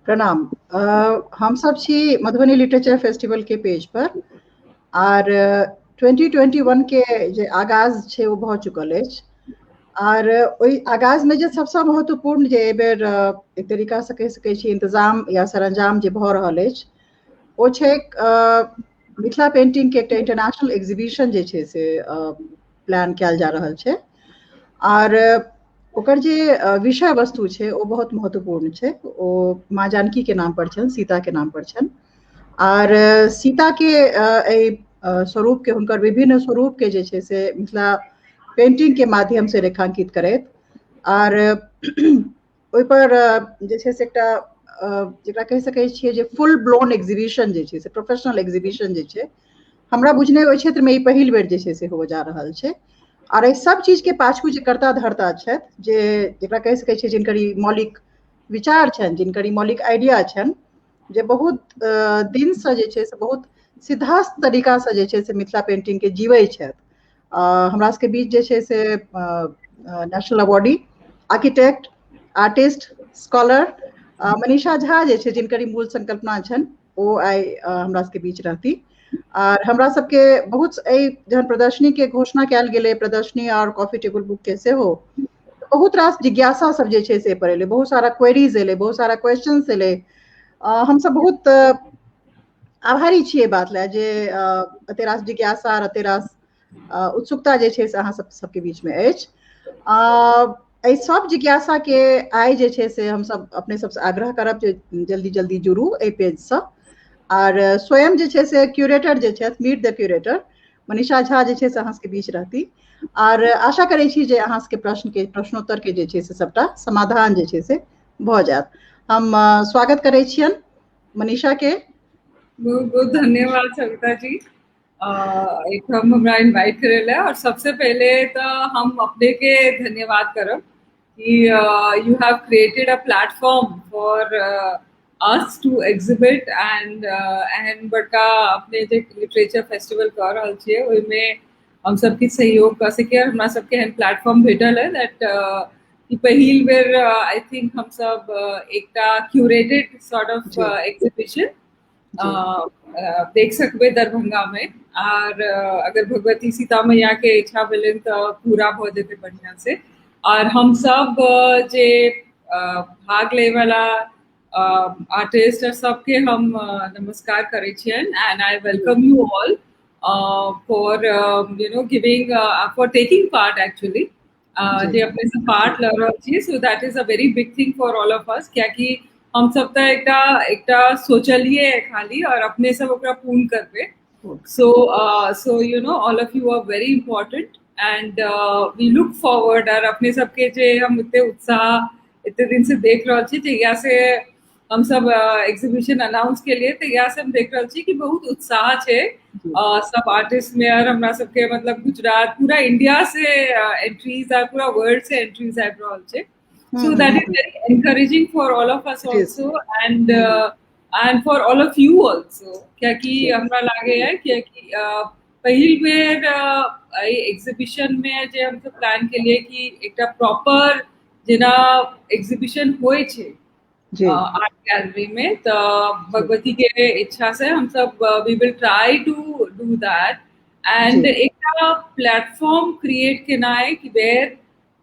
प्रणाम। हम सब छी मधुबनी लिटरेचर फेस्टिवल के पेज पर और 2021 के जे आगाज छै वो भऽ चुकल अछि और ओहि आगाज में जे सबसे महत्वपूर्ण जे एबेर एक तरीका से कहि सकै छी इंतजाम या सरंजाम जे भऽ रहल अछि ओ छै मिथिला पेंटिंग के एकटा इंटरनेशनल एग्जीबिशन जे छै से प्लान कयल जा रहल छै और ओकर जे विषय वस्तु छै ओ बहुत महत्वपूर्ण छै। ओ माँ जानकी के नाम पर छनि, सीता के नाम पर छनि और सीता के स्वरूप के हुनकर विभिन्न स्वरूप के जे छै से मिथिला पेंटिंग के माध्यम से रेखांकित करैत और ओहि पर जे छै से एकटा जेकरा कहि सकै छियै जे फुल ब्लोन एग्जीबिशन जे छै से प्रोफेशनल एग्जीबिशन जे छै हमरा बुझने ओहि क्षेत्र में ई पहिल बेर जे छै से हो जा रहल छै। और एहि सब चीज के पाछू जे कर्ता धर्ता छथि जे जेकरा कहि सकै छियै जिनकर ई मौलिक विचार छनि, जिनकर ई मौलिक आइडिया छनि, जे बहुत दिन से जे छै से बहुत सिद्धास्त तरीका से जे छै से मिथिला पेंटिंग के जीवै छथि। हमरा सबके बीच जे छै से national awardee, architect, artist, scholar Manisha Jha जे छै जिनकर ई मूल संकल्पना छनि ओ आइ हमरा सबके बीच रहती और हमरा सबके बहुत जहन प्रदर्शनी के घोषणा कयल गेलै, प्रदर्शनी और कॉफी टेबल बुक के सेहो, बहुत रास जिज्ञासा सब जे छै से पर एलै, बहुत सारा क्वेरीज एलै, बहुत सारा क्वेश्चंस एलै। हम सब बहुत आभारी छियै बात लए जे एते रास जिज्ञासा और एते रास उत्सुकता जे छै से अहाँ सबके बीच में अछि। एहि सब जिज्ञासा के आइ जे छै से हम सब अपने सबसे आग्रह करब जे जल्दी जल्दी जुड़ू एहि पेज से और स्वयं जे छै से क्यूरेटर जे छथि, meet the curator Manisha Jha जे छै से अहाँ सबके बीच रहती और आशा करै छी जे अहाँ सबके प्रश्नोत्तर के जे छै से सबटा समाधान जे छै से भऽ जायत। हम स्वागत करै छियनि मनीषा के। बहुत बहुत धन्यवाद सविता जी एकदम हमरा इनवाइट करे ला। और सबसे पहले तो हम अपने के धन्यवाद करब कि you have created a platform for us to exhibit and बड़का अपने जे लिटरेचर फेस्टिवल कर रहल छियै ओहिमे हम सबके सहयोग कर सके और हमरा सबके एहन प्लेटफॉर्म भेटल है दैट कि पहिल बेर आई थिंक हम सब एकटा क्यूरेटेड सॉर्ट ऑफ एग्जीबिशन देख सकबे दरभंगा में। और अगर भगवती सीता मैया के इच्छा भेलन तो पूरा भ जेते बढ़िया से। और हम सब जे भाग ले वाला आर्टिस्ट और सबके हम नमस्कार करे छियन and I welcome you all for you know giving for taking part actually जे अपने से पार्ट ल रहल छी। So that is a very big thing for all of us क्योंकि हम सब तो एकटा सोचलिए खाली और अपने सब ओकरा पूर्ण करबे। So you know all of you are very important and we look forward. और अपने सबके जे हम इतने उत्साह इतने दिन से देख रहे छी जहिया से हम सब एग्जीबिशन अनाउंस के लिए तहिया से हम देख रहे छी कि बहुत उत्साह छे सब आर्टिस्ट में। और हमरा सबके मतलब गुजरात पूरा इंडिया से एंट्रीज और पूरा वर्ल्ड से एंट्रीज आबि रहल छे। So that is very encouraging for all of us also and for all of you also क्योंकि हमरा लागे है कि पहिल बेर एग्जीबिशन में जे हम सब प्लान के लिए कि एकटा प्रॉपर जेना एग्जीबिशन होय छे आर्ट गैलरी में तो भगवती के इच्छा से हम सब we will try to do that and एकटा प्लेटफॉर्म क्रिएट केनाय कि वेयर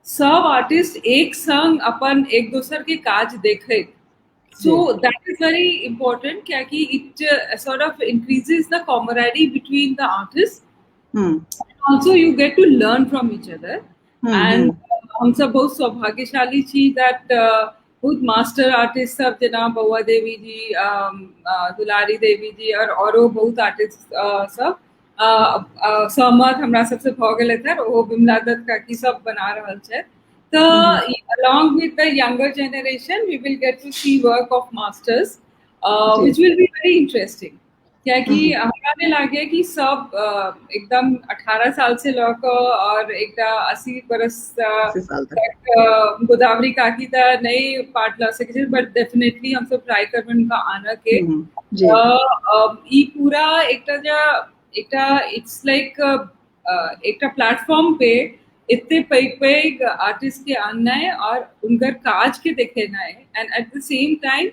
सब आर्टिस्ट एक संग अपन एक दूसर के काज देखे। So that is very important क्योंकि it sort of increases the camaraderie between the artists and also you get to learn from each other and हम सब बहुत सौभाग्यशाली छी दैट बहुत मास्टर आर्टिस्ट सब जना बउआ देवी जी दुलारी देवी जी और बहुत आर्टिस्ट सब सहमत हमरा सबसे भ गेल थे ओ बिमला दत्त काकी सब बना रहल छे। तो along with the younger generation we will get to see work of masters which will be very interesting क्योंकि हमरा ने लागे कि सब एकदम 18 साल से लौक और एकटा 80 बरस तक गोदावरी काकी त नहीं पार्ट ला सके बट डेफिनेटली हम सब ट्राई करबन उनका आना के ई पूरा एकटा इट्स लाइक एकटा प्लेटफॉर्म पे इतने पैग आर्टिस्ट के आना है और उनका काज के देखेना है and at the same time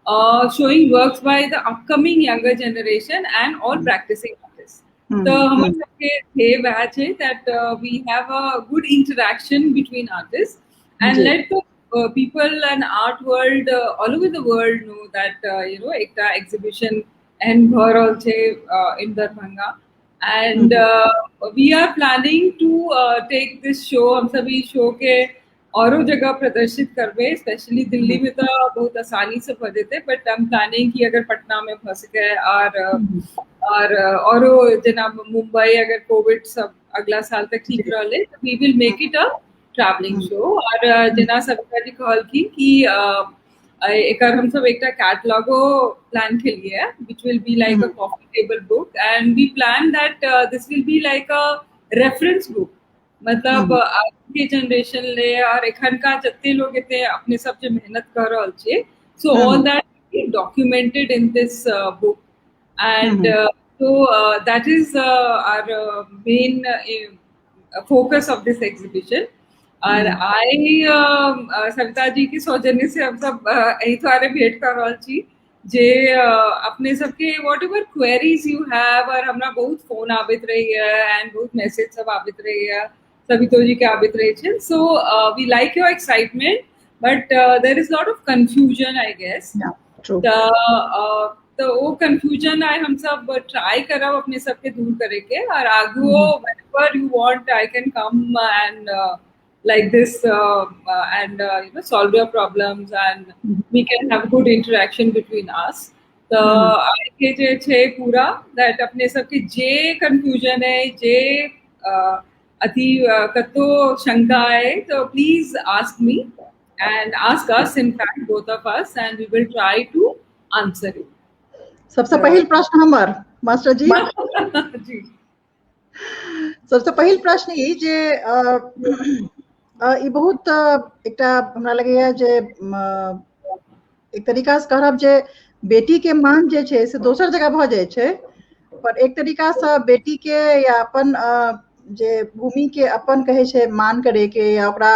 showing works by the upcoming younger generation and all practicing artists. So हमारे सबके थे बैच है that we have a good interaction between artists and let the people and art world all over the world know that एक exhibition and भरल छे in Darbhanga and we are planning to take this show हम सभी show के औरों जगह प्रदर्शित करवे स्पेशली दिल्ली में तो बहुत आसानी से भर देते बट हम प्लानिंग की अगर पटना में फंस गए और औरों जना मुंबई अगर कोविड सब अगला साल तक ठीक रहे तो we will make it a travelling show और जना सविता जी कहल की कि एक हम सब एक कैटलॉगो प्लान के लिए which will be like a coffee table book and we plan that this will be like a reference book मतलब आज के जनरेशन ले और एखन का जत्ते लोग इतने अपने सब जो मेहनत कर रहल छे so all that documented in this book and so that is our main focus of this exhibition और आई सविता जी की सौजन्य से हम सब यही थोड़े भेंट कर रहल छी जे अपने सबके what ever queries you have और हमरा बहुत फोन आबित रही है एंड बहुत मैसेज सब आबित रही है सवितो जी के आबित रही है so we like your excitement but there is lot of confusion I guess तो वो कंफ्यूजन आए हम सब ट्राई करब अपने सबके दूर करे के और आगू whenever you want I can come and like this and solve your problems and we can have good interaction between us तो आगे जे छे पूरा that अपने सबके जे confusion है जे अति कतो शंका है तो please ask me and ask us in fact both of us and we will try to answer it. सबसे पहला प्रश्न हमार मास्टर जी जी सबसे पहला प्रश्न ये जे ई बहुत एकटा हमरा लगैया जे एक तरीका से कहब जे बेटी के मान जे छै से दोसर जगह भ जाय छै पर एक तरीका से बेटी के या अपन जे भूमि के अपन कहे छै मान करे के या ओकरा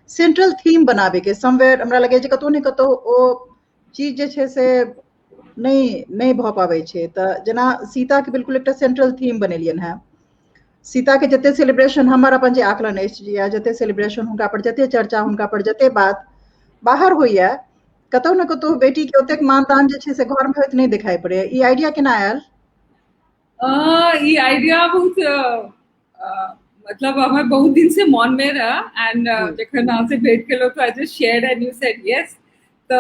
सेंट्रल थीम बनाबे के समवेयर हमरा लगे जे कतो ने कतो ओ चीज जे छै से नहीं भ पाबै छै त जेना सीता के बिल्कुल एकटा सेंट्रल थीम बनेलियन है सीता के जते सेलिब्रेशन हमार अपन जे आकलन अछि या जते सेलिब्रेशन हुनका पर जते चर्चा हुनका पर जते बात बाहर होइया कतौ न कतौ बेटी के ओतेक मानदान जे छै से घर में होइत नहीं दिखाई पड़े ई आइडिया केना आयल ई आइडिया बहुत मतलब हमें बहुत दिन से मन में रहा एंड जखन अहाँ से भेंट केलो तो I just shared and you said yes तो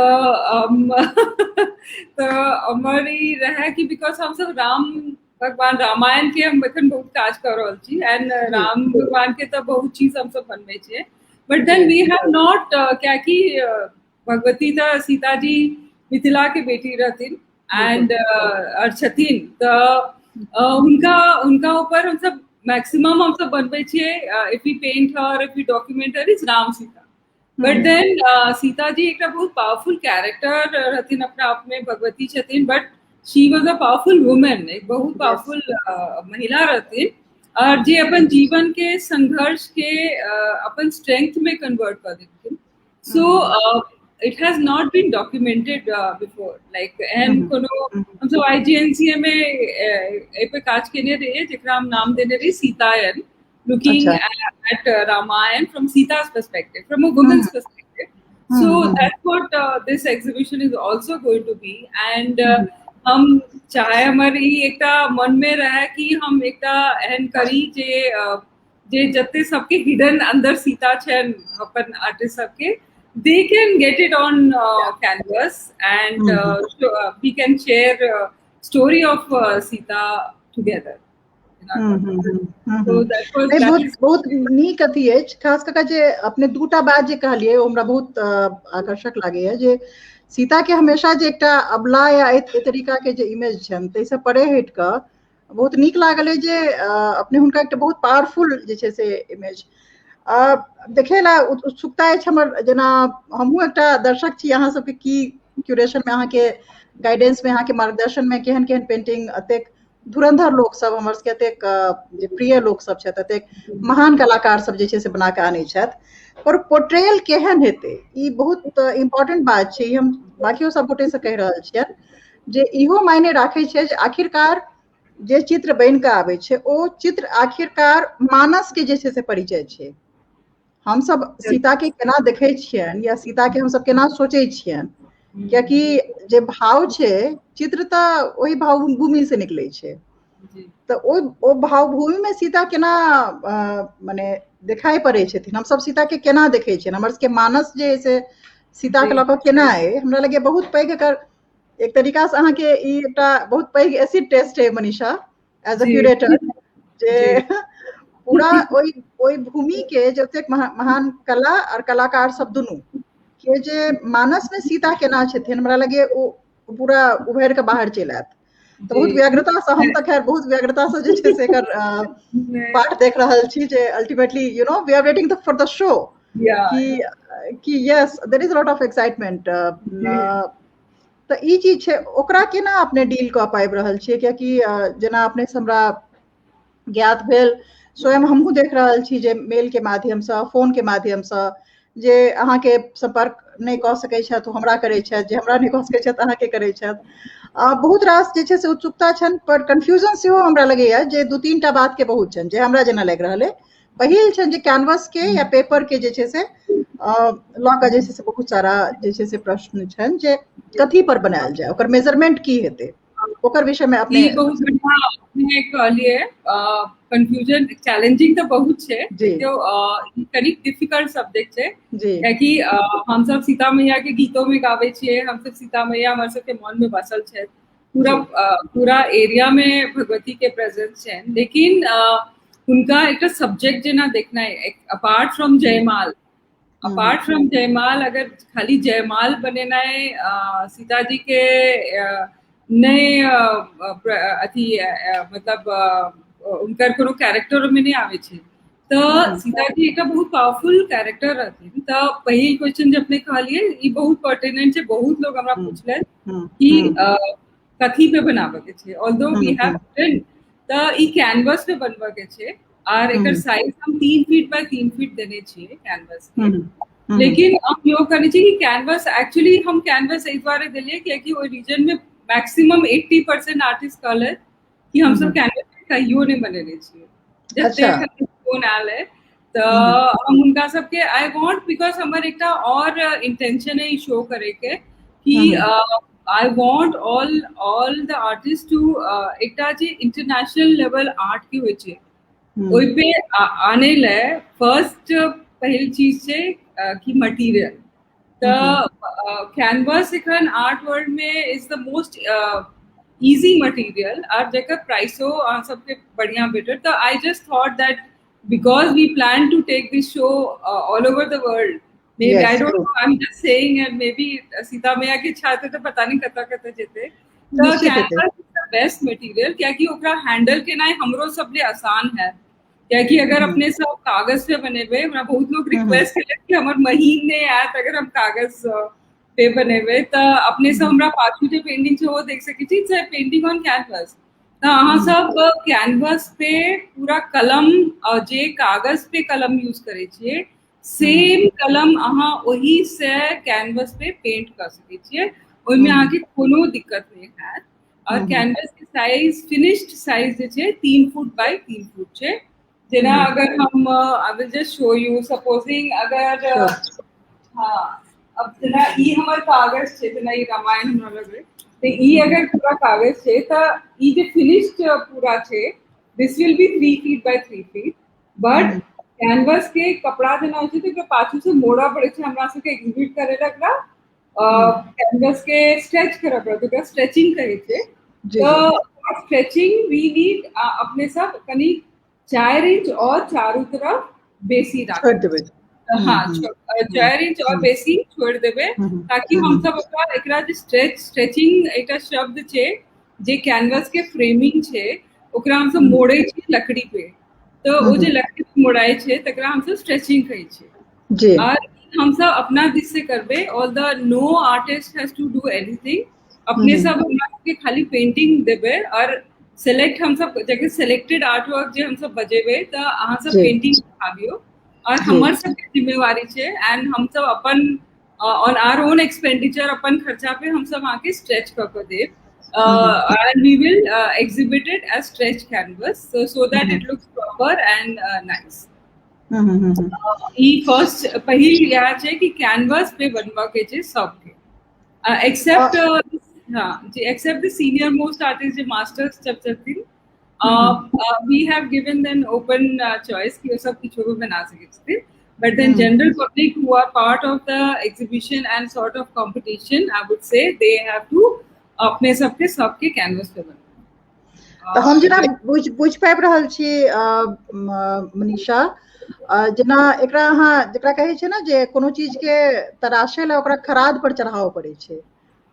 तो हमर ई रहा कि बिकॉज हम सब राम भगवान रामायण के हम एखन बहुत काज कर रहल छी एंड राम भगवान के तो बहुत चीज हम सब बनबै छियै but then we have not क्या कि भगवती तो सीता जी मिथिला के बेटी रहथिन एंड और छथिन तो उनका ऊपर हम सब मैक्सिमम हम सब बनबै छियै if we paint her if we document her is Ram Sita but then Sita ji एक बहुत पावरफुल कैरेक्टर रहथिन अपना आप में भगवती छथिन but she was a powerful women एक बहुत पावरफुल महिला रहती और जे अपन जीवन के संघर्ष के अपन स्ट्रेंथ में कन्वर्ट कर देती so it has not been documented before like and कोनो हम सब आईजीएनसीए में ए पे काज केने रहे जेकरा हम नाम देने रही Sitayan looking at Ramayan from Sita's perspective from a woman's perspective so that's what this exhibition is also going to be and हम चाहे हमारी एकटा मन में रहे कि हम एकटा एहन करी जे जते सबके हिडन अंदर सीता छन अपन आर्टिस्ट सबके they can get it on canvas and we can share story of Sita together बहुत नीक अथी अछि खास कऽ जे अपने दूटा बात जे कहलिए हमरा बहुत आकर्षक लागे है जे सीता के हमेशा जे एकटा अबला या ए तरीका के जे इमेज छन तै से परे हट के बहुत नीक लागल है जे अपने हुनका एकटा बहुत पावरफुल जे छै से इमेज देखेला उत्सुकता अछि हमर जेना हमहूँ एकटा दर्शक छी अहाँ सबके की क्यूरेशन में अहाँ के गाइडेंस में अहाँ के मार्गदर्शन में केहन केहन पेंटिंग अतेक धुरंधर लोक सब हमर सबके अतेक जे प्रिय लोक सब छथि अतेक महान कलाकार सब जे छै से बना के आनै छथि पर पोर्ट्रेयल केहन हेतै ई बहुत इम्पोर्टेंट बात छै हम बाकियो सब गोटे से कहि रहल छियनि जे इहो मायने राखै छै जे आखिरकार जे चित्र बनि कऽ आबै छै ओ चित्र आखिरकार मानस के जे छै से परिचय छै। हम सब सीता के केना देखै छियनि या सीता के हम सब केना सोचै छियनि, कियाकि जे भाव छै चित्र तऽ ओहि भावभूमि से निकलै छै। तऽ ओ भावभूमि में सीता केना माने देखाई पड़ै छथिन, हम सब सीता के केना देखै छियनि, हमर सबके मानस जे से सीता के लऽ कऽ केना अइ, हमरा लगे बहुत पैघ एकर एक तरीका से अहाँके ई एकटा बहुत पैघ एसिड टेस्ट है मनीषा एज अ क्यूरेटर, जे पूरा ओई भूमि के जतेक महान कला और कलाकार सब दुनू के जे मानस में सीता केना छथिन, हमरा लगे ओ पूरा उभरि कऽ बाहर चलि आयत। तऽ बहुत व्यग्रता से, हम तऽ खैर बहुत व्यग्रता से जे छै से एकर पाठ देख रहल छी, जे ultimately you know we are waiting for the show कि yes there is lot of excitement. तऽ ई चीज छै, ओकरा केना अपने डील कऽ पाबि रहल छियै, कियाकि जेना अपने से हमरा ज्ञात भेल, स्वयं हमहूँ देख रहल छी जे मेल के माध्यमसँ, फोन के माध्यमसँ, जे अहाँके संपर्क नहि कऽ सकैत छथि ओ हमरा करैत छथि, जे हमरा नहि कऽ सकैत छथि अहाँके करैत छथि। बहुत रास जे छै से उत्सुकता छनि, पर कन्फ्यूजन सेहो हमरा लगैए जे 2-3टा बात के बहुत छनि, जे हमरा जेना लागि रहल अइ। पहिल छनि जे कैनवस के या पेपर के जे छै से लऽ कऽ जे छै से बहुत सारा जे छै से प्रश्न छनि, जे कथी पर बनायल जाय, ओकर मेजरमेंट की हेतै, ओकर विषय में अपने बहुत बढ़िया अपने कहलिए। कंफ्यूजन चैलेंजिंग तो बहुत छै, देखियो कनिक डिफिकल्ट सब्जेक्ट छै, कियाकि हम सब सीता मैया के गीतों में गाबै छियै, हम सब सीता मैया हमर सबके मन में बसल छै, पूरा एरिया में भगवती के प्रेजेंस छै, लेकिन उनका एक सब्जेक्ट जेना देखना है, अपार्ट फ्रॉम जयमाल, अगर खाली जयमाल बनेना है सीता जी के नए अथी मतलब उनकर कोनो कैरेक्टर में नहीं आवे छै, तो सीता जी एक बहुत पावरफुल कैरेक्टर रहथिन। तो पहिल क्वेश्चन जब अपने कहलिए ई बहुत पर्टिनेंट छै, बहुत लोग हमरा पूछले कि कथी पे बनावे के छै, ऑल्दो वी हैव प्रिंट, तो ई कैनवस पे बनवा के छै, और एकर साइज हम 3 फीट बाय 3 फीट देने छियै कैनवस के। लेकिन हम यो करनी चाहिए कि कैनवस एक्चुअली हम कैनवस इस बार दिलिए क्योंकि वो रीजन में मैक्सिमम 80% आर्टिस्ट कहले कि हम सब कैनवस पे कहियो नहीं बनेने छियै, जते फोन आयल है तो हम उनका सबके आई वांट, बिकॉज हमर एकटा और इंटेंशन है शो करे के कि I want all the artist to एकटा जे इंटरनेशनल लेवल आर्ट के होय छै ओइ पे आने ले फर्स्ट पहल चीज छै कि मटेरियल। तो कैनवस एखन आर्ट वर्ल्ड में is the most easy material, और जेकर प्राइसो अहाँ सबके बढ़िया भेटत। तो I just thought that because we plan to take this show all over the world, maybe I don't know, I'm just saying, and maybe Sita मैया के छाते तो पता नहीं कता जेते, तो canvas is the best material, क्योंकि ओकरा हैंडल के ना हमरो सब ले आसान है, क्योंकि अगर अपने सब कागज पे बनेबे, हमरा बहुत लोग रिक्वेस्ट करे कि हमर महीन ने आत अगर हम कागज पे बनेबे, तो अपने सब हमरा पाछू जे पेंटिंग छै वो देख सकै छी, से पेंटिंग ऑन कैनवस। तो अहाँ सब कैनवस पे पूरा कलम जे कागज पे कलम यूज करे छियै, सेम कलम अहाँ वही से कैनवस पे पेंट कर सकै छियै, ओइमे अहाँके कोनो दिक्कत नहीं है। और कैनवस के साइज, फिनिश्ड साइज जे छै 3 फुट बाय 3 फुट छै। जेना अगर हम I will just show you, supposing अगर हाँ, अब जेना ई हमर कागज छै, जेना ई रामायण हमरा लगे, तो ई अगर पूरा कागज छै तो ई जे फिनिश्ड पूरा छै, this will B 3 feet by 3 feet, but canvas के कपड़ा जेना होय छै तो पाछू से मोड़ा पड़े छै, हमरा सबके एग्जिबिट करे लगला कैनवस के स्ट्रेच करे पड़े, तो स्ट्रेचिंग करे छै। तो स्ट्रेचिंग वी नीड अपने सब कनी 4 इंच और चारों तरफ बेसी छोड़ देबे, हाँ 4 इंच और बेसी छोड़ देबे, ताकि हम सब ओकरा एकरा जे स्ट्रेचिंग एकटा शब्द छै जे कैनवस के फ्रेमिंग छै, ओकरा हम सब मोड़े छी लकड़ी पे, तो वो जे लकड़ी पे मोड़ाय छै तकरा हम सब स्ट्रेचिंग कहै छै। और हम सब अपना दिस से करबे, all the no artist has to do anything, अपने सब हमरा के खाली पेंटिंग देबे, और सेलेक्ट हम सब जगह सेलेक्टेड आर्ट वर्क जे हम सब बजेबे, तो अहाँ सब पेंटिंग दिखाबियो, और हमर सब के जिम्मेवारी छै, एंड हम सब अपन ऑन आवर ओन एक्सपेंडिचर अपन खर्चा पे हम सब आके स्ट्रेच कर दे and we will exhibit it as stretch canvas so that it looks proper and nice. E first पहिल या છે कि कैनवस पे बनवा के છે सबके except हाँ जी except the senior most artists जो masters जब चलती we have given them open choice कि वो सब किसी को बना सकते but then general public who are part of the exhibition and sort of competition I would say they have to अपने सबके कैनवस पे बना। तो हम जना बुझ पाबि रहल छी मनीषा जेना एकरा अहाँ जेकरा कहै छै ना जे कोनो चीज के तराशे ला ओकरा खराद पर चढ़ाव पड़े छै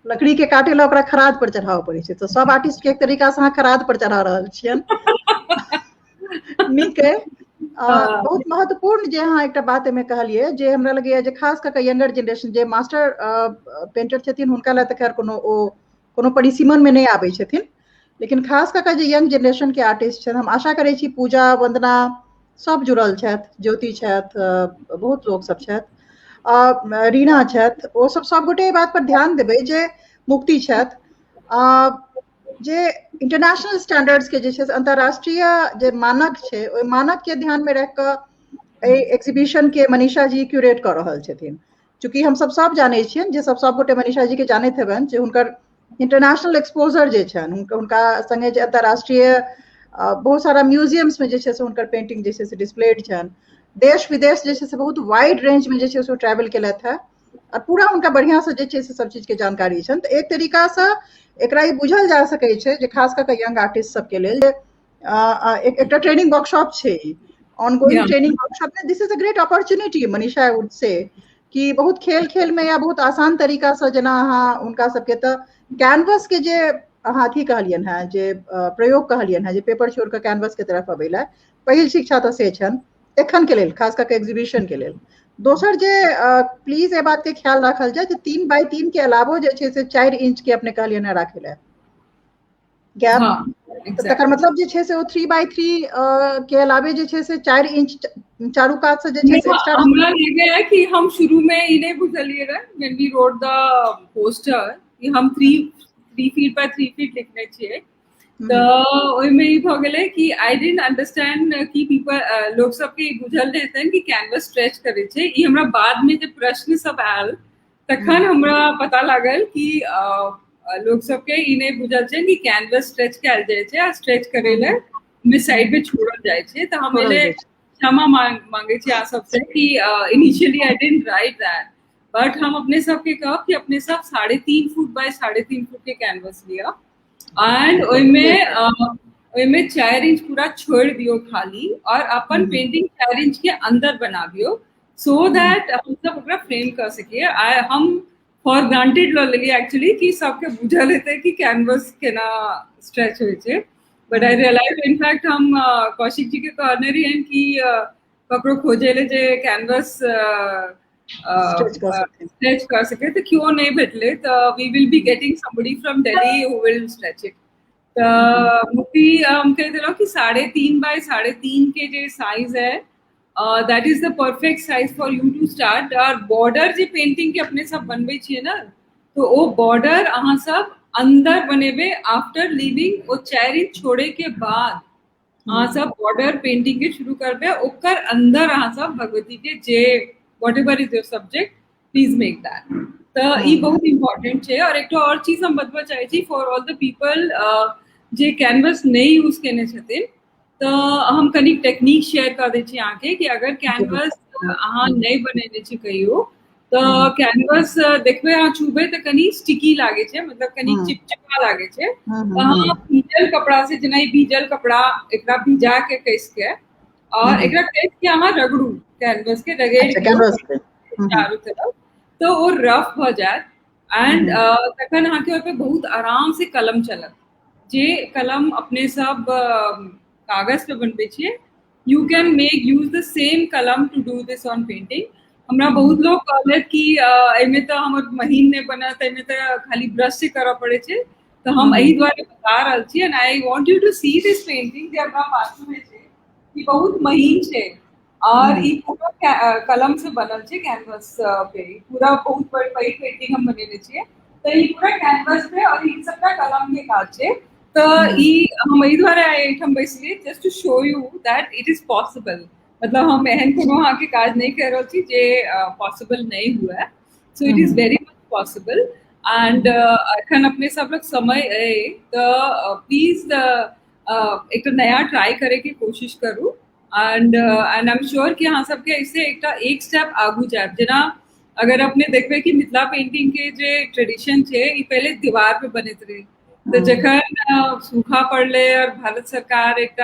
लकड़ी के काटे ला ओकरा खराद पर चढ़ाव पड़े छै तो सब आर्टिस्ट के एक तरीका से अहाँ खराद पर चढ़ा रहल छियन नीक है बहुत महत्वपूर्ण जे अहाँ एकटा बात एमे कहलिए जे हमरा लगैया जे खास कऽ यंगर जनरेशन जे मास्टर पेंटर छथिन हुनका ला त खैर कोनो परिसीमन में नहीं आबै छथिन लेकिन खास कऽ जे यंग जनरेशन के आर्टिस्ट छथि हम आशा करै छी पूजा वंदना सब जुड़ल छथि ज्योति छथि बहुत लोग सब छथि रीना छथि ओ सब गोटे एहि बात पर ध्यान देबै जे मुक्ति छथि जे इंटरनेशनल स्टैंडर्ड्स के जे छै अंतर्राष्ट्रीय जे मानक छै ओहि मानक के ध्यान में रख कऽ एग्जीबिशन के मनीषा जी क्यूरेट कर रहल छथिन चूँकि हम सब जानै छियनि जे सब गोटे मनीषा जी के जानैत हेबनि जे हुनकर इंटरनेशनल एक्सपोजर जे छनि हुनका संगे जे अंतर्राष्ट्रीय बहुत सारा म्यूजियम्स में जे छै से हुनकर पेंटिंग जे छै से डिस्प्लेड छनि देश विदेश जे छै से बहुत वाइड रेंज में जे छै से ट्रैवल केलथि है और पूरा हुनका बढ़िया से जे छै से सब चीज के जानकारी छनि तो एक तरीका से एकरा ई बुझल जा सकै छै जे खास कऽ यंग आर्टिस्ट सबके लेल जे एकटा ट्रेनिंग वर्कशॉप छै ऑनगोइंग ट्रेनिंग वर्कशॉप में this is a great opportunity Manisha I would से कि बहुत खेल में या बहुत आसान तरीका से जेना अहाँ हुनका सबके तऽ कैनवस के जे अहाँ अथी कहलियन है जे प्रयोग कहलियन है जे पेपर छोड़ के कैनवस के तरफ अबै ला पहिल शिक्षा तऽ से छन एखन के लेल खास कऽ एग्जीबिशन के लेल दोसर जे प्लीज ए बात के ख्याल राखल जाए जे 3x3 के अलावो जे छै से 4 इंच के अपने कहलियन है राखे ला गैप तकर मतलब जे छै से ओ 3x3 के अलावे जे छै से 4 इंच चारू कात से जे छै से एक्स्ट्रा हमरा लगे है कि हम शुरू में इने बुझलिए रहे when we wrote the poster कि हम 3 फीट by 3 फीट लिखने छिए तो ओइ में ई भ गेलै कि आई डिडंट अंडरस्टैंड कि पीपल लोग सब के बुझल रहते हैं कि कैनवस स्ट्रेच करे छै ई हमरा बाद में जे प्रश्न सब आयल तखन हमरा पता लागल कि लोग सब के ई नहीं बुझल छै कि कैनवस स्ट्रेच कैल जाय छै आ स्ट्रेच करे ले में साइड पे छोड़ल जाय छै तो हम एले क्षमा मांगे छी आ सबसे कि initially I didn't right that but हम अपने सब के कहब कि अपने सब 3.5 फुट by 3.5 फुट के कैनवस लिया एंड ओइमे 4 इंच पूरा छोड़ दियो खाली और अपन पेंटिंग 4 इंच के अंदर बना दियो सो दैट हम सब ओकरा फ्रेम कर सके हम फॉर ग्रांटेड ल लेली एक्चुअली कि सबके बुझल हेतै कि कैनवस केना स्ट्रेच होय छै बट आई रियलाइज इनफैक्ट हम कौशिक जी के कहने रही कि ककरो खोजे ले जे कैनवस स्ट्रेच कर सके तो क्यों नहीं भेटले तो we will be getting somebody from Delhi who will stretch it तो मुक्ति हम कह देलो कि 3.5 by 3.5 के जे साइज है that is the perfect size for you to start और बॉर्डर जे पेंटिंग के अपने सब बनबै छिए ना तो वो बॉर्डर अहाँ सब अंदर बनेबे आफ्टर लीविंग ओ 4 इंच छोड़े के बाद अहाँ सब बॉर्डर पेंटिंग के शुरू करबे ओकर अंदर अहाँ सब भगवती के जे whatever is your subject please make that तो ई बहुत इम्पोर्टेंट है और एक और चीज हम बतबा चाहे छी for all the people J canvas नहीं यूज केने छथिन तो हम कनी टेक्निक शेयर कर दै छी आके कि अगर कैनवस अहाँ नहीं बनेने छी कहियो तो कैनवस देखबे अहाँ छुबे तो कनी स्टिकी लागे छै मतलब कनी चिपचिपा लागे छै तो अहाँ भीजल कपड़ा से जेना भीजल कपड़ा एकरा भिजा के कस के और एकरा कस के अहाँ रगड़ू कैनवस के रगड़ चारों तरफ तो वो रफ हो जाए एंड तखन अहाँ के पे बहुत आराम से कलम चलत जे कलम अपने सब कागज पे बनबे छिए you can make use the same kalam to do this on painting हमरा बहुत लोग कहले कि एमे तो हमर महीन ने बनत एमे तो खाली ब्रश से करऽ पड़े छै तो हम एही द्वारे बता रहल छी and I want you to see this painting जे हमरा पास में छै कि बहुत महीन छै और ई पूरा कलम से बनल छे कैनवस पे, पूरा बहुत बड़ी पेंटिंग हम बनेने छिए। तो ई पूरा कैनवस पे और ई सबटा कलम के काज छे। तो ई हम एहि द्वारा एठम बैसलिए just to show you that it is possible. मतलब हम एहन कोनो अहाँ के काज नहीं कर रहल छी जे पॉसिबल नहीं हुआ है। सो it is very much possible. And एखन अपने सब लोग समय है तो प्लीज एक तो नया ट्राई करे की कोशिश करू। एंड आई एम श्योर कि अहाँ सबके इससे एक स्टेप आगू जाए। जेना अगर अपने देखबे कि मिथिला पेंटिंग के जे ट्रेडिशन छे ई पहले दीवार पे बनत रहे। तो जखन सूखा पड़ले और भारत सरकार एक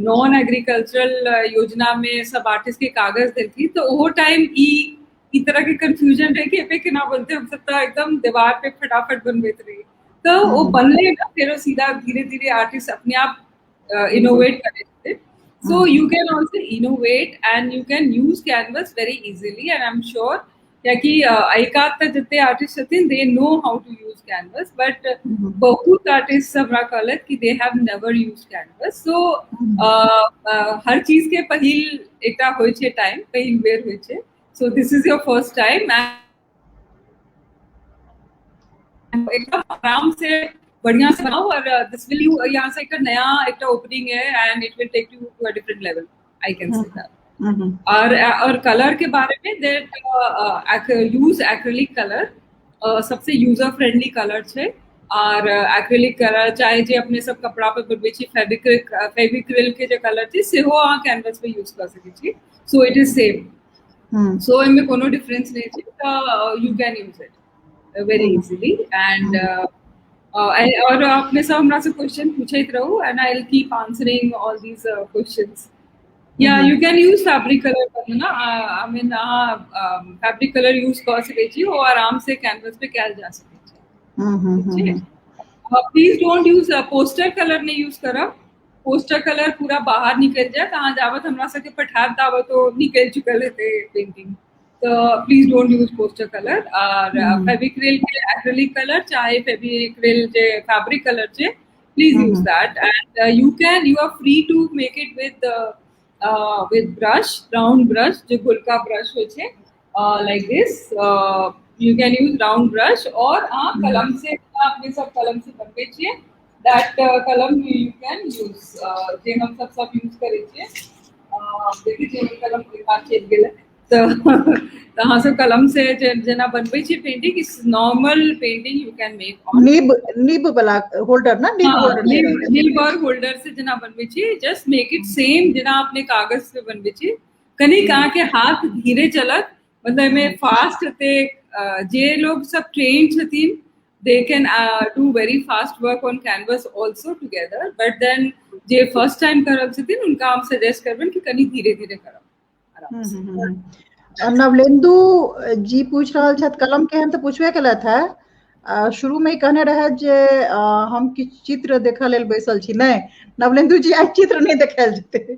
नॉन एग्रीकल्चरल योजना में सब आर्टिस्ट के कागज देती, तो वो टाइम ई तरह के कंफ्यूजन रहे कि एपे केना बनते, हम सब एकदम दीवार पे फटाफट बनबैत रही। तो वो बनले ना फिर सीधा धीरे धीरे आर्टिस्ट अपने आप इनोवेट करे। So you can also innovate and you can use canvas very easily, and I'm sure कि एकाध तक जितने आर्टिस्ट छथिन they know how to use canvas, but बहुत आर्टिस्ट हमरा कहलत कि they have never used canvas. So हर चीज के पहिल एकटा होय छै टाइम, पहिल बेर होय छै। So this is your first time and एकदम आराम से बढ़िया से बनाओ। और दिस विल यू यहाँ से एक नया एक ओपनिंग है and it will take you to a different level, I can say that. और कलर के बारे में दैट यूज एक्रिलिक कलर सबसे यूजर फ्रेंडली कलर छे। और एक्रिलिक कलर चाहे जे अपने सब कपड़ा पे बनबै छी, फेविक्रिल के जे कलर छे सेहो अहाँ कैनवस पे यूज कर सकै छी। So it is same. So एमे कोनो डिफरेंस नहीं छे, तो you can use it very easily. And और आपने सब हमरा से क्वेश्चन पूछत रहू and I will keep answering all these questions. या you can use fabric colour ना, I mean fabric colour use कर सकै छी और आराम से कैनवस पे कैल जा सकै छी। Please don't use poster colour नहीं यूज करब। पोस्टर कलर पूरा बाहर निकल जाए, कहाँ जावत हमरा सबके पठात दावत तो निकल चुकल है पेंटिंग। तो please don't use poster colour. और फेविक्रिल के एक्रिलिक कलर चाहे फेविक्रिल जे फैब्रिक कलर छे please use that. And you are free to make it with brush, round brush, जो गोलका ब्रश हो छे like this, you can use round brush। और कलम से अपने सब कलम से बनबे छिए that कलम you can use जे हम सब यूज करे छिए। देखि जे कलम के पास चल गेले तो हाँ सब कलम से जेना बनबे छिए painting is normal painting you can make on nib वाला होल्डर ना, निब और होल्डर से जेना बनबे छिए जस्ट मेक इट सेम जेना अपने कागज से बनबे छिए। कनी कहाँ के हाथ धीरे चलत, मतलब में फास्ट होते। जे लोग सब ट्रेन छथिन they can do very fast work on canvas also together, but then J first time करब छथिन उनका हम सजेस्ट करबन कि कनी धीरे धीरे करब आराम से। नवलेंदु जी पूछ रहल छथ कलम के, हम तो पूछबे केलथ है शुरू में कहने रहे जे हम किछ चित्र देखा लेल बैसल छी। नहीं नवलेंदु जी आज चित्र नहीं देखाल जेते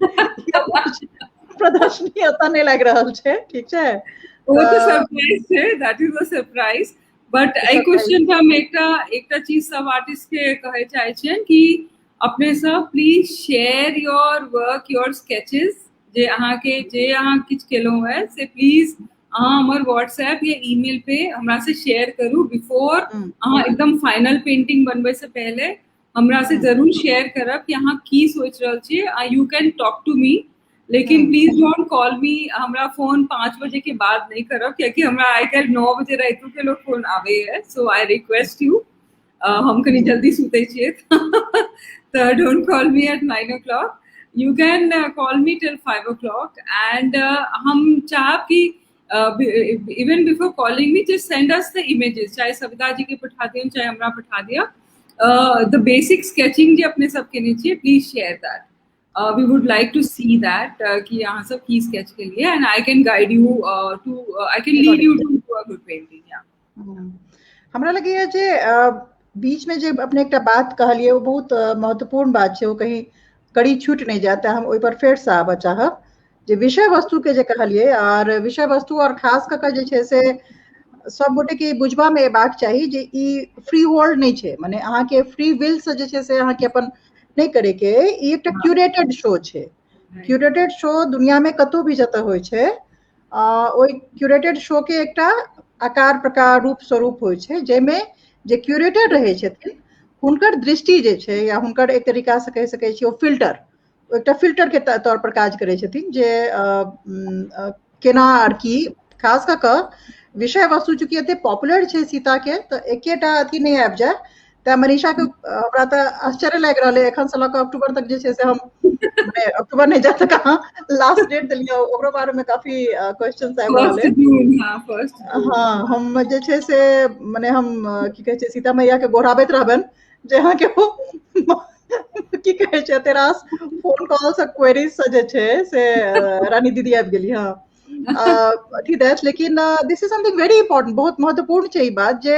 प्रदर्शनी ओता नहीं लाग रहल छे, ठीक छे। वो तो सरप्राइज छे, that is a surprise. But I question पे हम एकटा चीज सब आर्टिस्ट के कहे चाहे छियन कि अपने सब please share your work, your sketches जे अहाँ किछ केलो है से प्लीज अहाँ हमर व्हाट्सएप या ईमेल पे हमरा से शेयर करू। बिफोर अहाँ एकदम फाइनल पेंटिंग बनबे से पहले हमरा से जरूर शेयर करब कि अहाँ की सोच रहल छी। You can talk to me, लेकिन प्लीज डोंट कॉल मी। हमरा फोन 5 बजे के बाद नहीं करब, क्योंकि हमरा आई कल 9 बजे रात के लोग फोन आवे है। सो आई रिक्वेस्ट यू, हम कनी जल्दी सुते छिए तो don't call me at 9 o'clock। You can call me till 5 o'clock, and हम चाहब कि even before calling me just send us the images, चाहे सविता जी के पठा दियो चाहे हमरा पठा दिया। the basic sketching जे अपने सब के नीचे please share that। we would like to see that कि यहाँ सब की sketch के लिए, and I can guide you I can lead you to a good painting। हमरा लगे है जे बीच में जे अपने एक बात कहलिए वो बहुत महत्वपूर्ण बात है, वो कहीं कड़ी छूट नहीं जाता। हम ओइ पर फेर से आबऽ चाहब जे विषय वस्तु के जे कहलिए, और विषय वस्तु और खास कऽ जे छै से सब गोटे के बुझबा में एबाक चाही जे ई फ्री होल्ड नहीं छै, माने अहाँ के फ्री विल से जे छै से अहाँ के अपन नहीं करे के, ई एकटा क्यूरेटेड शो छै। क्यूरेटेड शो दुनिया में कतौ भी जतऽ होइ छै, ओहि क्यूरेटेड शो के एकटा आकार प्रकार रूप स्वरूप होइ छै, जाहिमे जे क्यूरेटेड रहै छथिन हुनकर दृष्टि जे छै या हुनकर एक तरीका से कहि सकै छी ओ फिल्टर, एकटा फिल्टर के तौर पर काज करै छथिन, जे केना आर की खास कऽ कऽ विषय वस्तु चूँकि एते पॉपुलर छै सीता के, तऽ एकेटा अथी नहि आबि जाय, तेँ मनीषा के हमरा तऽ आश्चर्य लागि रहल है एखन से लऽ कऽ अक्टूबर तक जे छै से हम अक्टूबर नहीं जा तक लास्ट डेट दिलियै, ओकरो बारे में काफी क्वेश्चंस आबि रहल है। 1 जून, हाँ 1 जून। हाँ, हम जे छै से मने हम की कहै छै सीता मैया के गोढ़ाबैत रहबनि जे अहाँके ओ की कहै छै एते रास फोन कॉल से क्वेरीज से जे छै से रानी दीदी आबि गेली। हाँ, अथी दैट, लेकिन this is something very important, बहुत महत्वपूर्ण छै ई बात जे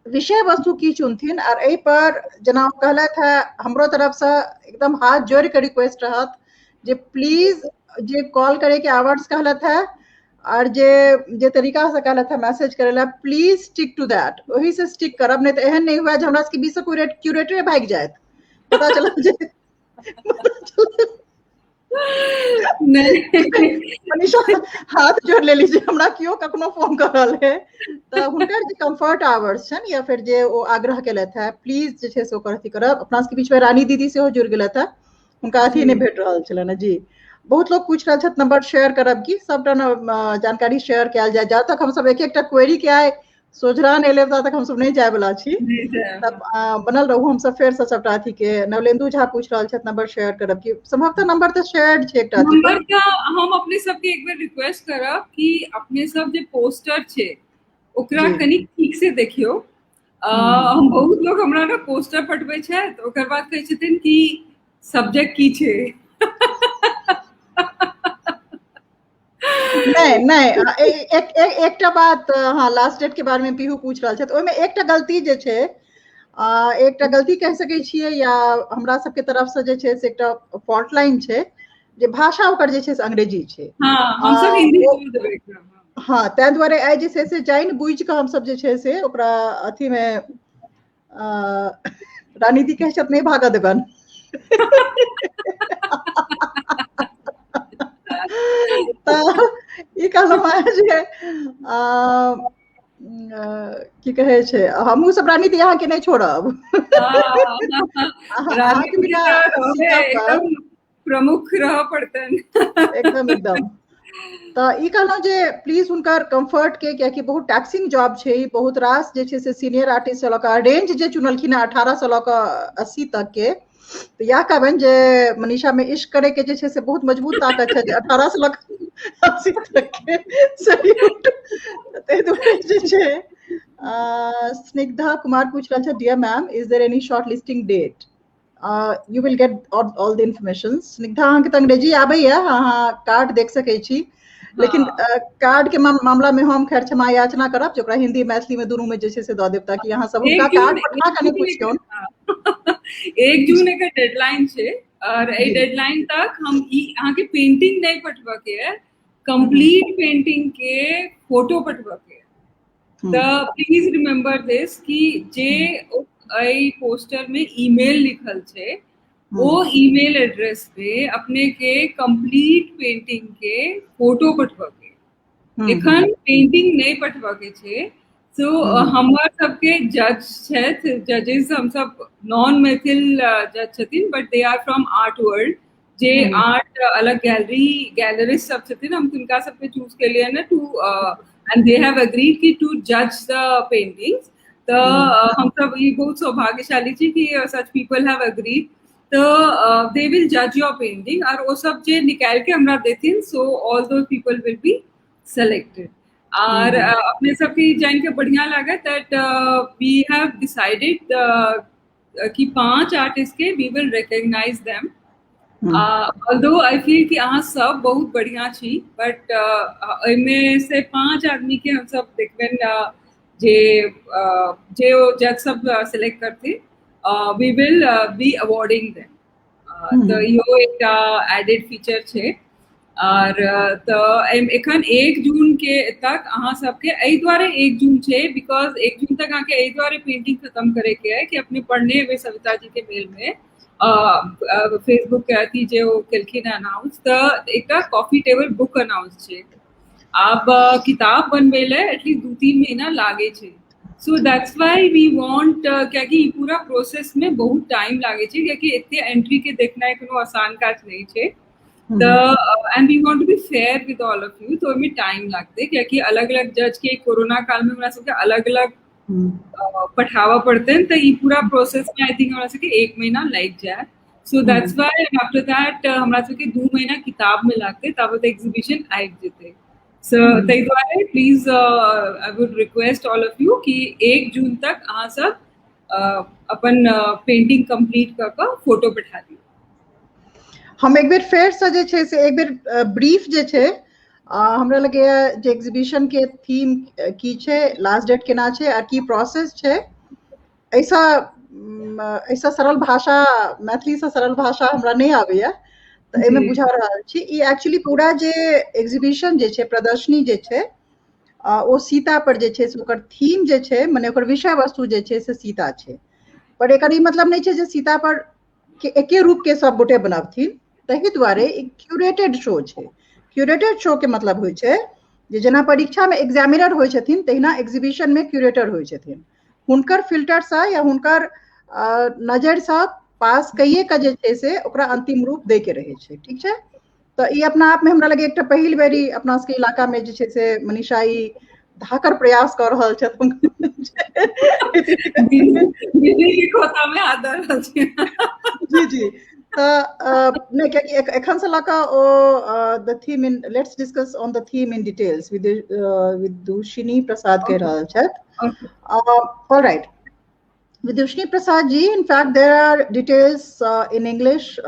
विषय वस्तु की चुनथिन, और एहि पर जेना कहलथि है हमरो तरफ से एकदम हाथ जोड़ के रिक्वेस्ट रहत जे प्लीज जे कॉल करे के आवर्स कहलथि है और जे तरीका से कहलथि है मैसेज करे ला, प्लीज स्टिक टू दैट, वही से स्टिक करब, नहीं तो एहन नहीं हुआ जे हमरा सबके बीच से कोई क्यूरेटरे भाग जाए, पता चला जे मनीषा हाथ जोड़ ले लीजिए, हमरा क्यों कखनो फोन कर रहल है, तऽ हुनकर जे कंफर्ट आवर्स छन या फिर जे ओ आग्रह केलथि है प्लीज जे छै से ओकर अथी करब। अपना सबके बीच में रानी दीदी सेहो जुड़ गेलथि है, हुनका अथी नहीं भेट रहल छलनि है जी। बहुत लोग पूछ रहल छथि नंबर शेयर करब की, सबटा जानकारी शेयर कयल जाय, जहाँ तक हम सब एक एकटा क्वेरी के आइ सोझरा नहीं लेब ता तक हम सब नहीं जाय वाला छी, तब बनल रहू हम सब फेर से सबटा अथी के। नवलेंदु झा पूछ रहल छथि नंबर शेयर करब की, संभवतः नंबर तऽ शेयर्ड छै एकटा अथी नंबर का हम अपने सबके एक बेर रिक्वेस्ट करब कि अपने सब जे पोस्टर छै ओकरा कनी ठीक से देखियो। हम बहुत लोग हमरा ना पोस्टर पठबै छै तऽ ओकर बाद कहै छथिन कि सब्जेक्ट की छै। नहीं नहीं, एकटा बात, हाँ लास्ट डेट के बारे में पीहू पूछ रहल छथि, ओहिमे एकटा गलती जे छै, एकटा गलती कह सकै छियै या हमरा सबके तरफ से जे छै से एकटा फॉल्ट लाइन छै, जे भाषा ओकर जे छै से अंग्रेजी छै। हाँ, हम सब हिंदी बोल देबै एकरा। हाँ, ताहि दुआरे आइ जे छै से जानि बुझि कऽ हम सब जे छै से ओकरा अथी में रानी दी कहै छथि नहीं भागऽ देबनि। तऽ ई कहलहुँ है जे की कहै छै हमहूँ सब रानी दी अहाँके नहीं छोड़ब। अहाँके बिना सीता पर प्रमुख रह पड़तनि। एकदम एकदम। तऽ ई कहलहुँ जे प्लीज हुनकर कंफर्ट के, कियाकि बहुत टैक्सिंग जॉब छै, बहुत रास जे छै से सीनियर आर्टिस्ट से लऽ कऽ रेंज जे चुनलखिन है 18 से लऽ कऽ 80 तक के, तऽ इएह कहबनि जे मनीषा में इश्क करे के जे छै से बहुत मजबूत ताकत छै, 18 से लऽ कऽ 80 तक के सैल्यूट। ताहि दुआरे जे छै स्निग्धा कुमार पूछ रहल छै, dear ma'am is there any shortlisting date, you will get all the information। Snigdha अहाँके तऽ अंग्रेजी आबैए, अहाँ कार्ड देख सकै छी, लेकिन कार्ड के मामला में हम खैर क्षमा याचना करब, जे ओकरा हिंदी मैथिली में दुनू में जे छै से दऽ देब, ताकि अहाँ सब हुनका कार्ड पठा कऽ नहीं पुछियौन। 1 जून एक डेडलाइन छै और ए डेडलाइन तक हम अहाँ के पेंटिंग नहीं पठबऽ के है, कंप्लीट पेंटिंग के फोटो पठबऽ के है। तो प्लीज रिमेम्बर दिस कि जे आई पोस्टर में ईमेल लिखल छे वो ईमेल एड्रेस पे अपने के कंप्लीट पेंटिंग के फोटो पठबऽ के, एखन पेंटिंग नहीं पठबऽ के छे। सो हमर सबके जज छथि, जजेस हम सब नॉन मैथिल जज छथिन, but they are from art world, जे आर्ट अलग गैलरिस्ट सब छथिन, हम तिनका सब पे चूज के लिए ना two and they have agreed कि टू जज द पेंटिंग्स। तो हम सब ये बहुत सौभाग्यशाली छी कि सच पीपल हैव एग्रीड, तो दे विल जज योर पेंटिंग और वो सब जे निकाल के हमरा देथिन, so all those people will be selected. और अपने सबके जान के बढ़िया लगा दैट वी हैव डिसाइडेड कि 5 आर्टिस्ट के we will recognise them. Although I feel कि अहाँ सब बहुत बढ़िया छी, बट एमे से 5 आदमी के हम सब देखबेन जे जज सब सिलेक्ट करते, we will be awarding them. तो यो एक एडेड फीचर छे। और तो एखन 1 जून के तक अहाँ सबके एहि द्वारे 1 जून छे बिकॉज 1 जून तक अहाँ के एहि द्वारे पेंटिंग खत्म करे के है कि अपने पढ़ने हुए सविता जी के मेल में फेसबुक के अथी जे ओ केलखिन अनाउंस त एकटा कॉफी टेबल बुक अनाउंस छै। आब किताब बनबै ले एटलीस्ट 2-3 महीना लागे छै। So that's why we want, कियाकि ई पूरा प्रोसेस में बहुत टाइम लागे छै, कियाकि एते एंट्री के देखनाइ कोनो आसान काज नहीं छै। त and we want to be fair with all of you, तो ओहिमे टाइम लागते, कियाकि अलग अलग जज के कोरोना काल में हमरा सबके अलग अलग पठावा पड़ते हैं, तो ये पूरा प्रोसेस में आई थिंक हमरा सबके 1 महीना लग जाए। सो दैट्स व्हाई आफ्टर दैट हमरा सबके 2 महीना किताब में लागते, तब तक एग्जीबिशन आबि जेते। सो ताहि दुआरे please I would request all of you कि 1 जून तक अहाँ सब अपन पेंटिंग कंप्लीट क के फोटो पठा दियौ। हम एक बेर फेर से जे छै से एक बेर ब्रीफ जे छै हमरा लगे जे एग्जीबिशन के थीम की छै, लास्ट डेट केना छै और की प्रोसेस छै, ऐसा ऐसा सरल भाषा, मैथिली से सरल भाषा हमरा नहीं आबैया, तो एमे बुझा रहल छी। ई एक्चुअली पूरा जे एग्जीबिशन जे छै, प्रदर्शनी जे छै, ओ सीता पर जे छै से ओकर थीम जे छै, माने ओकर विषय वस्तु जे छै से सीता छै, पर एकर ई मतलब नहीं छै जे सीता पर के एके रूप के सब गोटे बनाबथिन, ताहि दुआरे एक क्यूरेटेड शो छै। क्यूरेटेड शो के मतलब होय छै जे जेना परीक्षा में एग्जामिनर होय छथिन, तहिना एग्जीबिशन में क्यूरेटर होय छथिन। हुनकर फिल्टर से या हुनकर नजर से पास कइए के जे छै से ओकरा अंतिम रूप दे के रहे छै, ठीक छै। तो ई अपना आप में हमरा लगे एकटा पहिल बेरी अपना सबके इलाका में जे छै से मनीषा ई धाकर प्रयास कर रहल छथि। जी जी, नहीं कियाकि एखन से लका ओ the theme in, let's discuss on the theme in details with Vidushini Prasad कह रहल छथि। Alright, Vidushni Prasad ji, in fact, there are details in English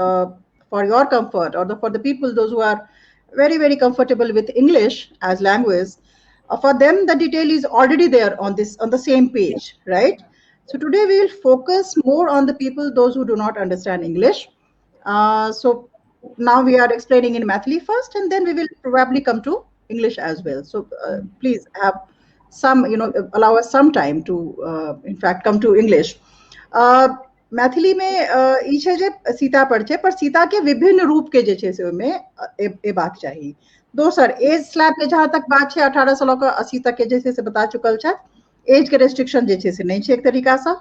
for your comfort, or for the people, those who are very, very comfortable with English as language. For them, the detail is already there on the same page, right? So today we will focus more on the people, those who do not understand English. So now we are explaining in Mathili first, and then we will probably come to English as well. So please have some, allow us some time to in fact come to English. Maithili में ई छै जे सीता पर छै, पर सीता के विभिन्न रूप के जे छै से ओहिमे एबाक चाही। दोसर, एज स्लैब के जहाँ तक बात छै 18 से लऽ 80 तक के जे छै से बता चुकल छै, एज के रेस्ट्रिक्शन जे छै से नहीं छै एक तरीका से।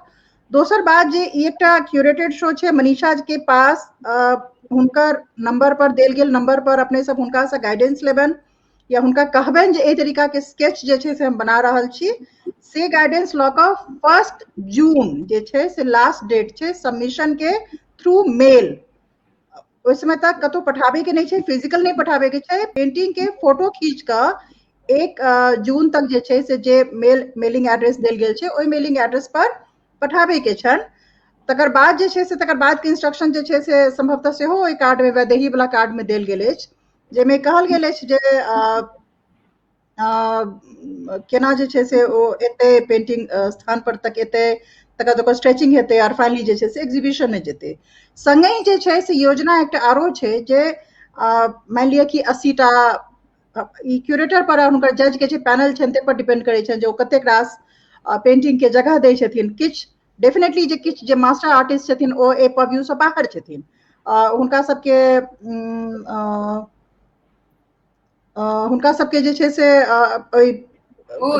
दोसर बात जे ई एकटा क्यूरेटेड शो छै, मनीषा के पास हुनकर नंबर पर देल गेल नंबर पर अपने सब हुनका से गाइडेंस लेबन, या हुनका कहबनि जे एहि तरीका के स्केच जे छै से हम बना रहल छी, से गाइडेंस लऽ कऽ 1 जून जे छै से लास्ट डेट छै सबमिशन के थ्रू मेल। उस समय तक कतौ पठाबे के नहीं छै, फिजिकल नहीं पठाबे के छै, पेंटिंग के फोटो खींच कऽ 1 जून तक जे छै से जे मेलिंग एड्रेस देल गेल छै, ओहि मेलिंग एड्रेस पर पठाबे के छन। तकर बाद जे छै से तकर बाद के इंस्ट्रक्शन जे छै से संभवतः सेहो ओहि कार्ड में, वैदेही वाला कार्ड में देल गेल अछि, जेमे कहल गेल अछि जे केना जे छै से ओ एते पेंटिंग स्थान पर तक एते, तकर बाद ओकर स्ट्रेचिंग हेतै और फाइनली जे छै से एग्जीबिशन में जेतै। संगहि जे छै से योजना एकटा आरो छै जे मान लिअ कि 80टा ई क्यूरेटर पर और हुनकर जज के जे पैनल छनि ते पर डिपेंड करै छै जे ओ कतेक रास पेंटिंग के जगह दै छथिन। किछ डेफिनेटली जे किछ जे मास्टर आर्टिस्ट छथिन ओ ए परव्यू से बाहर छथिन, हुनका सबके हुनका सबके जे छै से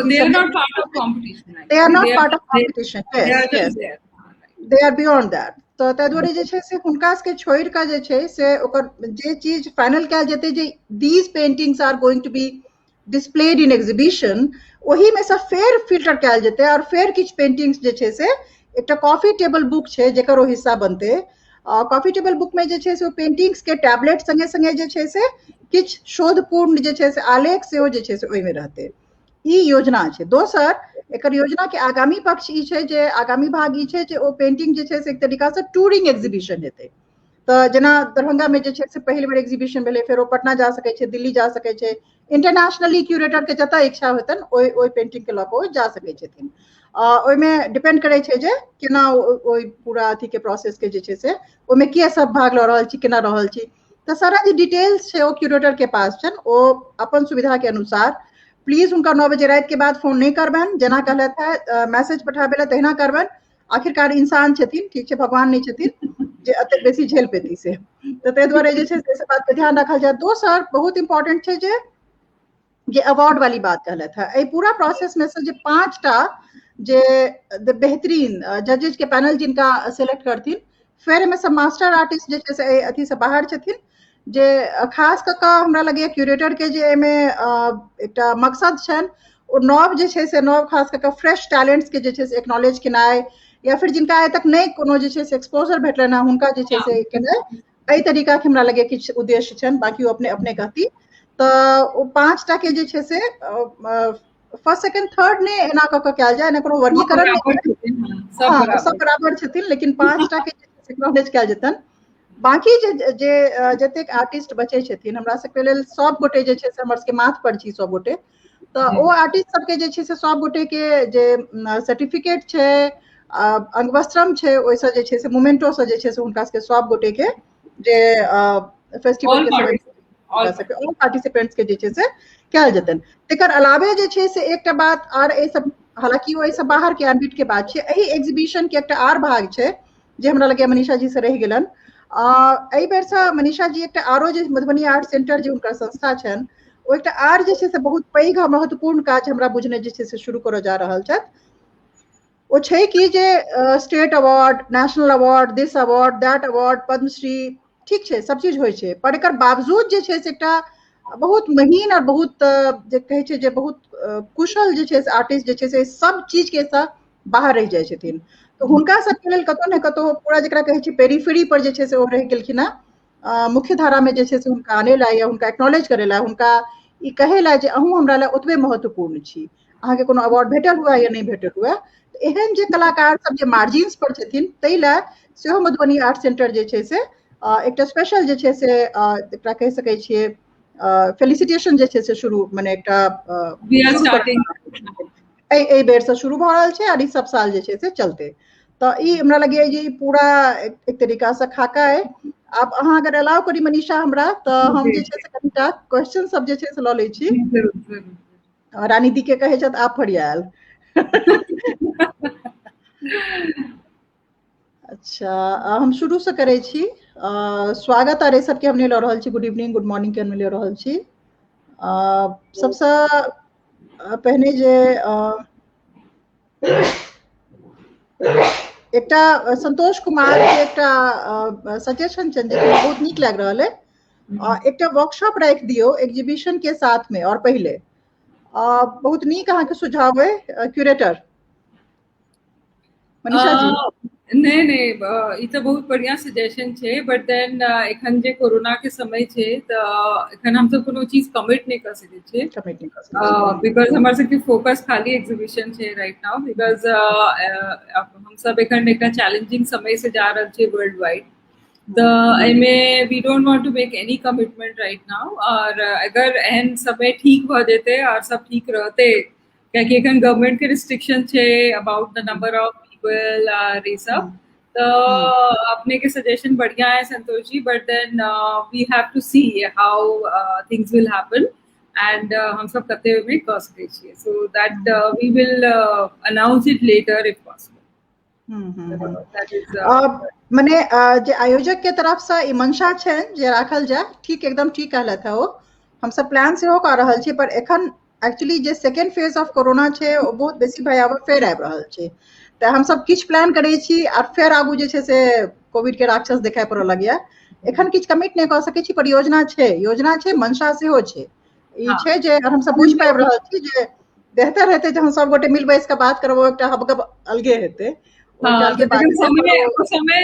they are not part of competition. They are not part of competition. Yes. They are beyond that. तो ताहि दुआरे जे छै से हुनका सबके छोड़ि कऽ जे छै से ओकर जे चीज फाइनल कयल जेतै जे these paintings are going to be displayed in exhibition, ओही में से फेर फिल्टर कयल जेतै और फेर किछ पेंटिंग्स जे छै से एकटा कॉफी टेबल बुक छै जेकर ओ हिस्सा बनतै। कॉफी टेबल बुक में जे छै से पेंटिंग्स के टैबलेट संगे संगे जे छै से किछ शोधपूर्ण जे छै से आलेख सेहो जे छै से ओहिमे रहतै। ई योजना छै। दोसर, एकर योजना के आगामी पक्ष ई छै जे आगामी भाग ई छै जे ओ पेंटिंग जे छै से एक तरीका से टूरिंग एग्जीबिशन हेतै। तो जेना दरभंगा में जे छै से पहिल बेर एग्जीबिशन भेलै, फेर ओ पटना जा सकै छै, दिल्ली जा सकै छै, इंटरनेशनली क्यूरेटर के जतऽ इच्छा होतन ओइ पेंटिंग के लऽ कऽ ओ जा सकै छथिन। ओहिमे डिपेंड करै छै जे केना ओइ पूरा अथी के प्रोसेस के जे छै से ओहिमे के सब भाग लऽ रहल छी, केना रहल छी, तो सारा जे डिटेल्स छै ओ क्यूरेटर के पास छन। ओ अपन सुविधा के अनुसार प्लीज हुनका 9 बजे रात के बाद फोन नहीं करबनि, जेना कहलथि है मैसेज पठाबे ला तहिना करबनि। आखिरकार इंसान छथिन, ठीक छै, भगवान नहीं छथिन। जे अते बेसी झेल पेती से, तो ताहि दुआरे जे छै से बात पे ध्यान रखल जाए। दोसर बहुत इम्पोर्टेंट छै जे अवार्ड वाली बात कहलथि है, पूरा प्रोसेस में से जे 5टा जे बेहतरीन जजेज के पैनल जिनका सिलेक्ट करथिन, फेर में सब मास्टर आर्टिस्ट जे छै से अथी से बाहर छथिन, जे खास कऽ कऽ हमरा लगैए क्यूरेटर के जे एहिमे एकटा मकसद छनि ओ नव जे छै से नव खास कऽ कऽ फ्रेश टैलेंट्स के जे छै से एक्नॉलेज केनाइ, या फिर जिनका आइ तक नहि कोनो जे छै से एक्सपोजर भेटलनि है हुनका जे छै से केनाइ, एहि तरीका के हमरा लगैए किछु उद्देश्य छनि, बाकी ओ अपने अपने कहती। तऽ ओ 5टा के जे छै से फर्स्ट सेकंड थर्ड ने एना कऽ कऽ कयल जाय, एना कोनो वर्गीकरण नहीं, सब बराबर छथिन, लेकिन 5टा के एक्नॉलेज कयल जेतनि। बाकी जे जतेक आर्टिस्ट बचे छथिन, हमरा सबके लेल सब गोटे जे छै से हमर सबके माथ पर छी सब गोटे, तऽ ओ आर्टिस्ट सबके जे छै से सब गोटे के जे सर्टिफिकेट छै, अंगवस्त्रम छै, ओहिसँ जे छै से मोमेंटो से जे छै से हुनका सबके सब गोटे के जे फेस्टिवल के समय ऑल पार्टिसिपेंट्स के जे छै से कयल जेतनि। तेकर अलावे जे छै से एकटा बात आर एहि सब, हालांकि ओ सब बाहर के एम्बिट के बात छै, एहि एग्जीबिशन के एकटा आर भाग छै जे हमरा लगे मनीषा जी से रहि गेलन। एहि बेरसँ मनीषा जी एकटा आरो जे मधुबनी आर्ट सेंटर जे हुनकर संस्था छनि, ओ एकटा आर जे छै से बहुत पैघ आ महत्वपूर्ण काज हमरा बुझने जे छै से शुरू करऽ जा रहल छथि। ओ छै कि जे state award, national award, this award, that award, Padma Shri, ठीक छै सब चीज होइ छै, पर एकर बावजूद जे छै से एकटा बहुत महीन और बहुत जे कहै छै जे बहुत कुशल जे छै से आर्टिस्ट जे छै से सब चीज के साथ बाहर रहि जाइ छथिन, तो हुनका सबके लेल कतौ ने कतौ पूरा जकरा कहै छै पेरिफेरी पर जे छै से ओ रहि गेलखिन है, मुख्य धारा में जे छै से हुनका आने ला या हुनका एक्नॉलेज करे ला, हुनका ई कहे ला जे अहूँ हमरा ला ओतबे महत्वपूर्ण छी, अहाँके कोनो अवार्ड भेटल हुए या नहीं भेटल हुए। तो एहन जे कलाकार सब जे मार्जिन्स पर छथिन, ताहि ला सेहो मधुबनी आर्ट सेंटर जे छै से एकटा स्पेशल जे छै से एकरा कहि सकै छियै फेलिसिटेशन जे छै से शुरू, मने एकटा एहि बेरसँ शुरू भऽ रहल छै, और ई सब साल जे छै से चलते। तऽ ई हमरा लगैए जे पूरा एक तरीकासँ खाका है। आब अहाँ अगर अलाउ करी मनीषा हमरा, तऽ हम जे छै से कनिटा क्वेश्चन सब जे छै से लऽ लै छी। रानी दी के कहे छथि आप फरियाल। अच्छा, हम शुरू से करै छी। स्वागत आर सबके हमने लऽ रहल छी, गुड इवनिंग गुड मॉर्निंग के हमने लऽ रहल छी। सबसँ पहिने जे एकटा संतोष कुमार के एकटा सजेशन छनि जे बहुत नीक लागि रहल है, एकटा वर्कशॉप राखि दियौ एग्जीबिशन के साथ में, और पहले बहुत नीक अहाँके सुझाव है क्यूरेटर मनीषा जी। नहीं नहीं, ई तो बहुत बढ़िया सजेशन छे, बट देन एखन जे कोरोना के समय छे, तो एखन हम सब कोनो चीज कमिट नहीं कर सके छे, बिकॉज हमारे सबके फोकस खाली एग्जीबिशन छे राइट नाउ, बिकॉज हम सब एखन एकटा चैलेंजिंग समय से जा रहल छे वर्ल्ड वाइड। तो एमे we don't want to make any commitment right now, और अगर एहन समय ठीक भ जेते और सब ठीक रहते, क्योंकि एखन गवर्नमेंट के रिस्ट्रिक्शन छे about the number of people और ये सब, तो अपने के सजेशन बढ़िया है Santosh ji, but then we have to see how things will happen, and हम सब कते में कर सके छिए, so that we will announce it later if possible. मने जे आयोजक के तरफ से ई मंशा छै जे राखल जाए, ठीक एकदम ठीक कहलत है, वो हम सब प्लान सेहो कर रहल छी, पर एखन actually J second phase of corona छै ओ बहुत बेसी भयावह फेर आबि रहल छै, तऽ हम सब किछु प्लान करै छी और फेर आगू जे छै से कोविड के राक्षस देखाय पड़ऽ लगैया। एखन किछु कमिट नहीं कर सकै छी, पर योजना छै, मंशा सेहो छै, ई छै जे हम सब बुझि पाबि रहल छी जे बेहतर हेतै जे हम सब गोटे मिल बैस के बात करब, एकटा हबगब अलगे हेतै। समय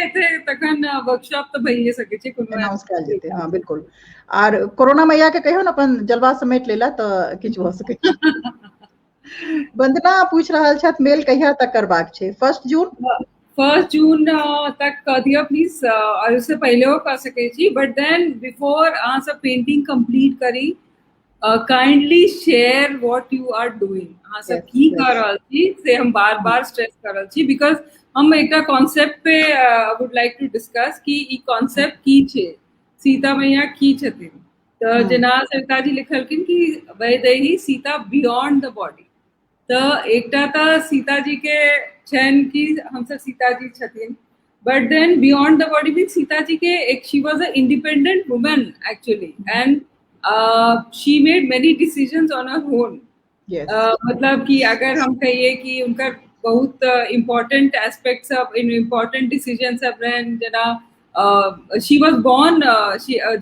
तखन वर्कशॉप तो भइए सके छै, कोनो अनाउंस कयल जेतै, हाँ बिल्कुल। आर कोरोना मैया के कहियो न अपन जलवा समेट लेला तऽ किछु भऽ सकै छै। वंदना पूछ रहल छथि मेल कहिया तक करबाक छै? 1 जून 1 जून तक कर दिया प्लीज, और उससे पहले वो कर सके छी, बट देन बिफोर अहाँ सब पेंटिंग कंप्लीट करी, kindly share what you are doing, अहाँ सब की कर रहल छी से हम बार बार स्ट्रेस कर रहल छी, बिकॉज हम एकटा कॉन्सेप्ट पे वुड लाइक टू डिस्कस कि ई कॉन्सेप्ट की छै, सीता मैया की छथिन, तो जेना सरिता जी लिखलखिन कि Vaidehi Sita beyond the body, तो एकटा तो सीता जी के छनि कि हम सब सीता जी छथिन, But then beyond the body means Sita ji के एक she was an independent woman actually, and she made many decisions on her own. Yes. मतलब कि अगर हम कहिए कि उनका बहुत important aspects of in important decision सब रहे जना शी वाज बोर्न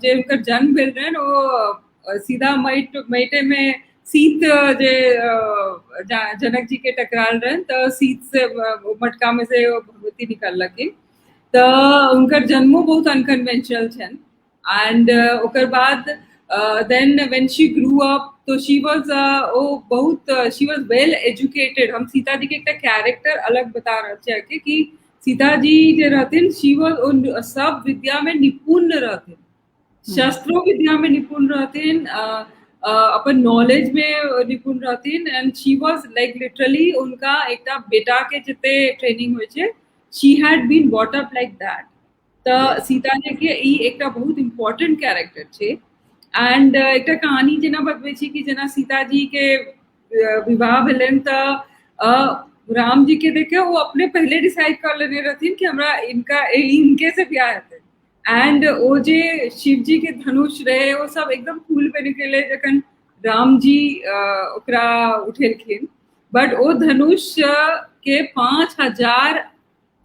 जे उनका जन्म भेल रहे वो सीधा मईटे में सीत जे जनक जी के टकराल रहे तो सीत से मटका में से भगवती निकल लगी तो उनकर जन्मो बहुत अनकन्वेंशनल छन एंड ओकर बाद then when she grew up तो she was बहुत she was well educated. हम सीता जी के एक कैरेक्टर अलग बता रहे हैं कि सीता जी जे रहथिन she was उन सब विद्या में निपुण रहथिन, शस्त्रों विद्या में निपुण रहथिन, अपन नॉलेज में निपुण रहथिन and she was like literally उनका एक बेटा के जिते ट्रेनिंग होय छे she had been brought up like that. तो सीता जी के ई एक बहुत इम्पोर्टेंट कैरेक्टर छे एंड एक कहानी जेना बतबे छी कि जेना सीता जी के विवाह भेलन त राम जी के देखे वो अपने पहले डिसाइड कर लेने रहथिन कि हमरा इनके से ब्याह हेतै एंड ओ जे शिव जी के धनुष रहे वो सब एकदम फूल पे निकले जखन राम जी ओकरा उठेलखिन बट ओ धनुष के 5000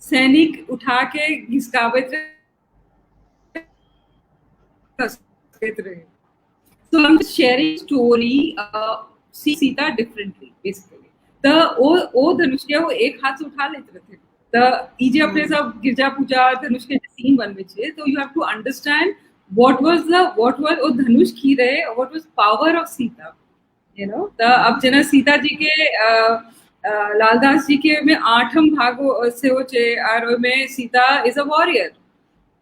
सैनिक उठा के घिसकावत रहे. So I'm just sharing story see Sita differently basically. तो वो धनुष के वो एक हाथ से उठा लेते थे. तो इजे अपने सब गिरजा पूजा धनुष के सीन बनवे छे तो you have to understand what was वो धनुष की रहे what was power of Sita, you know. तो अब जना सीता जी के लालदास जी के में 8 भागो से हो छे और में सीता इज अ वॉरियर.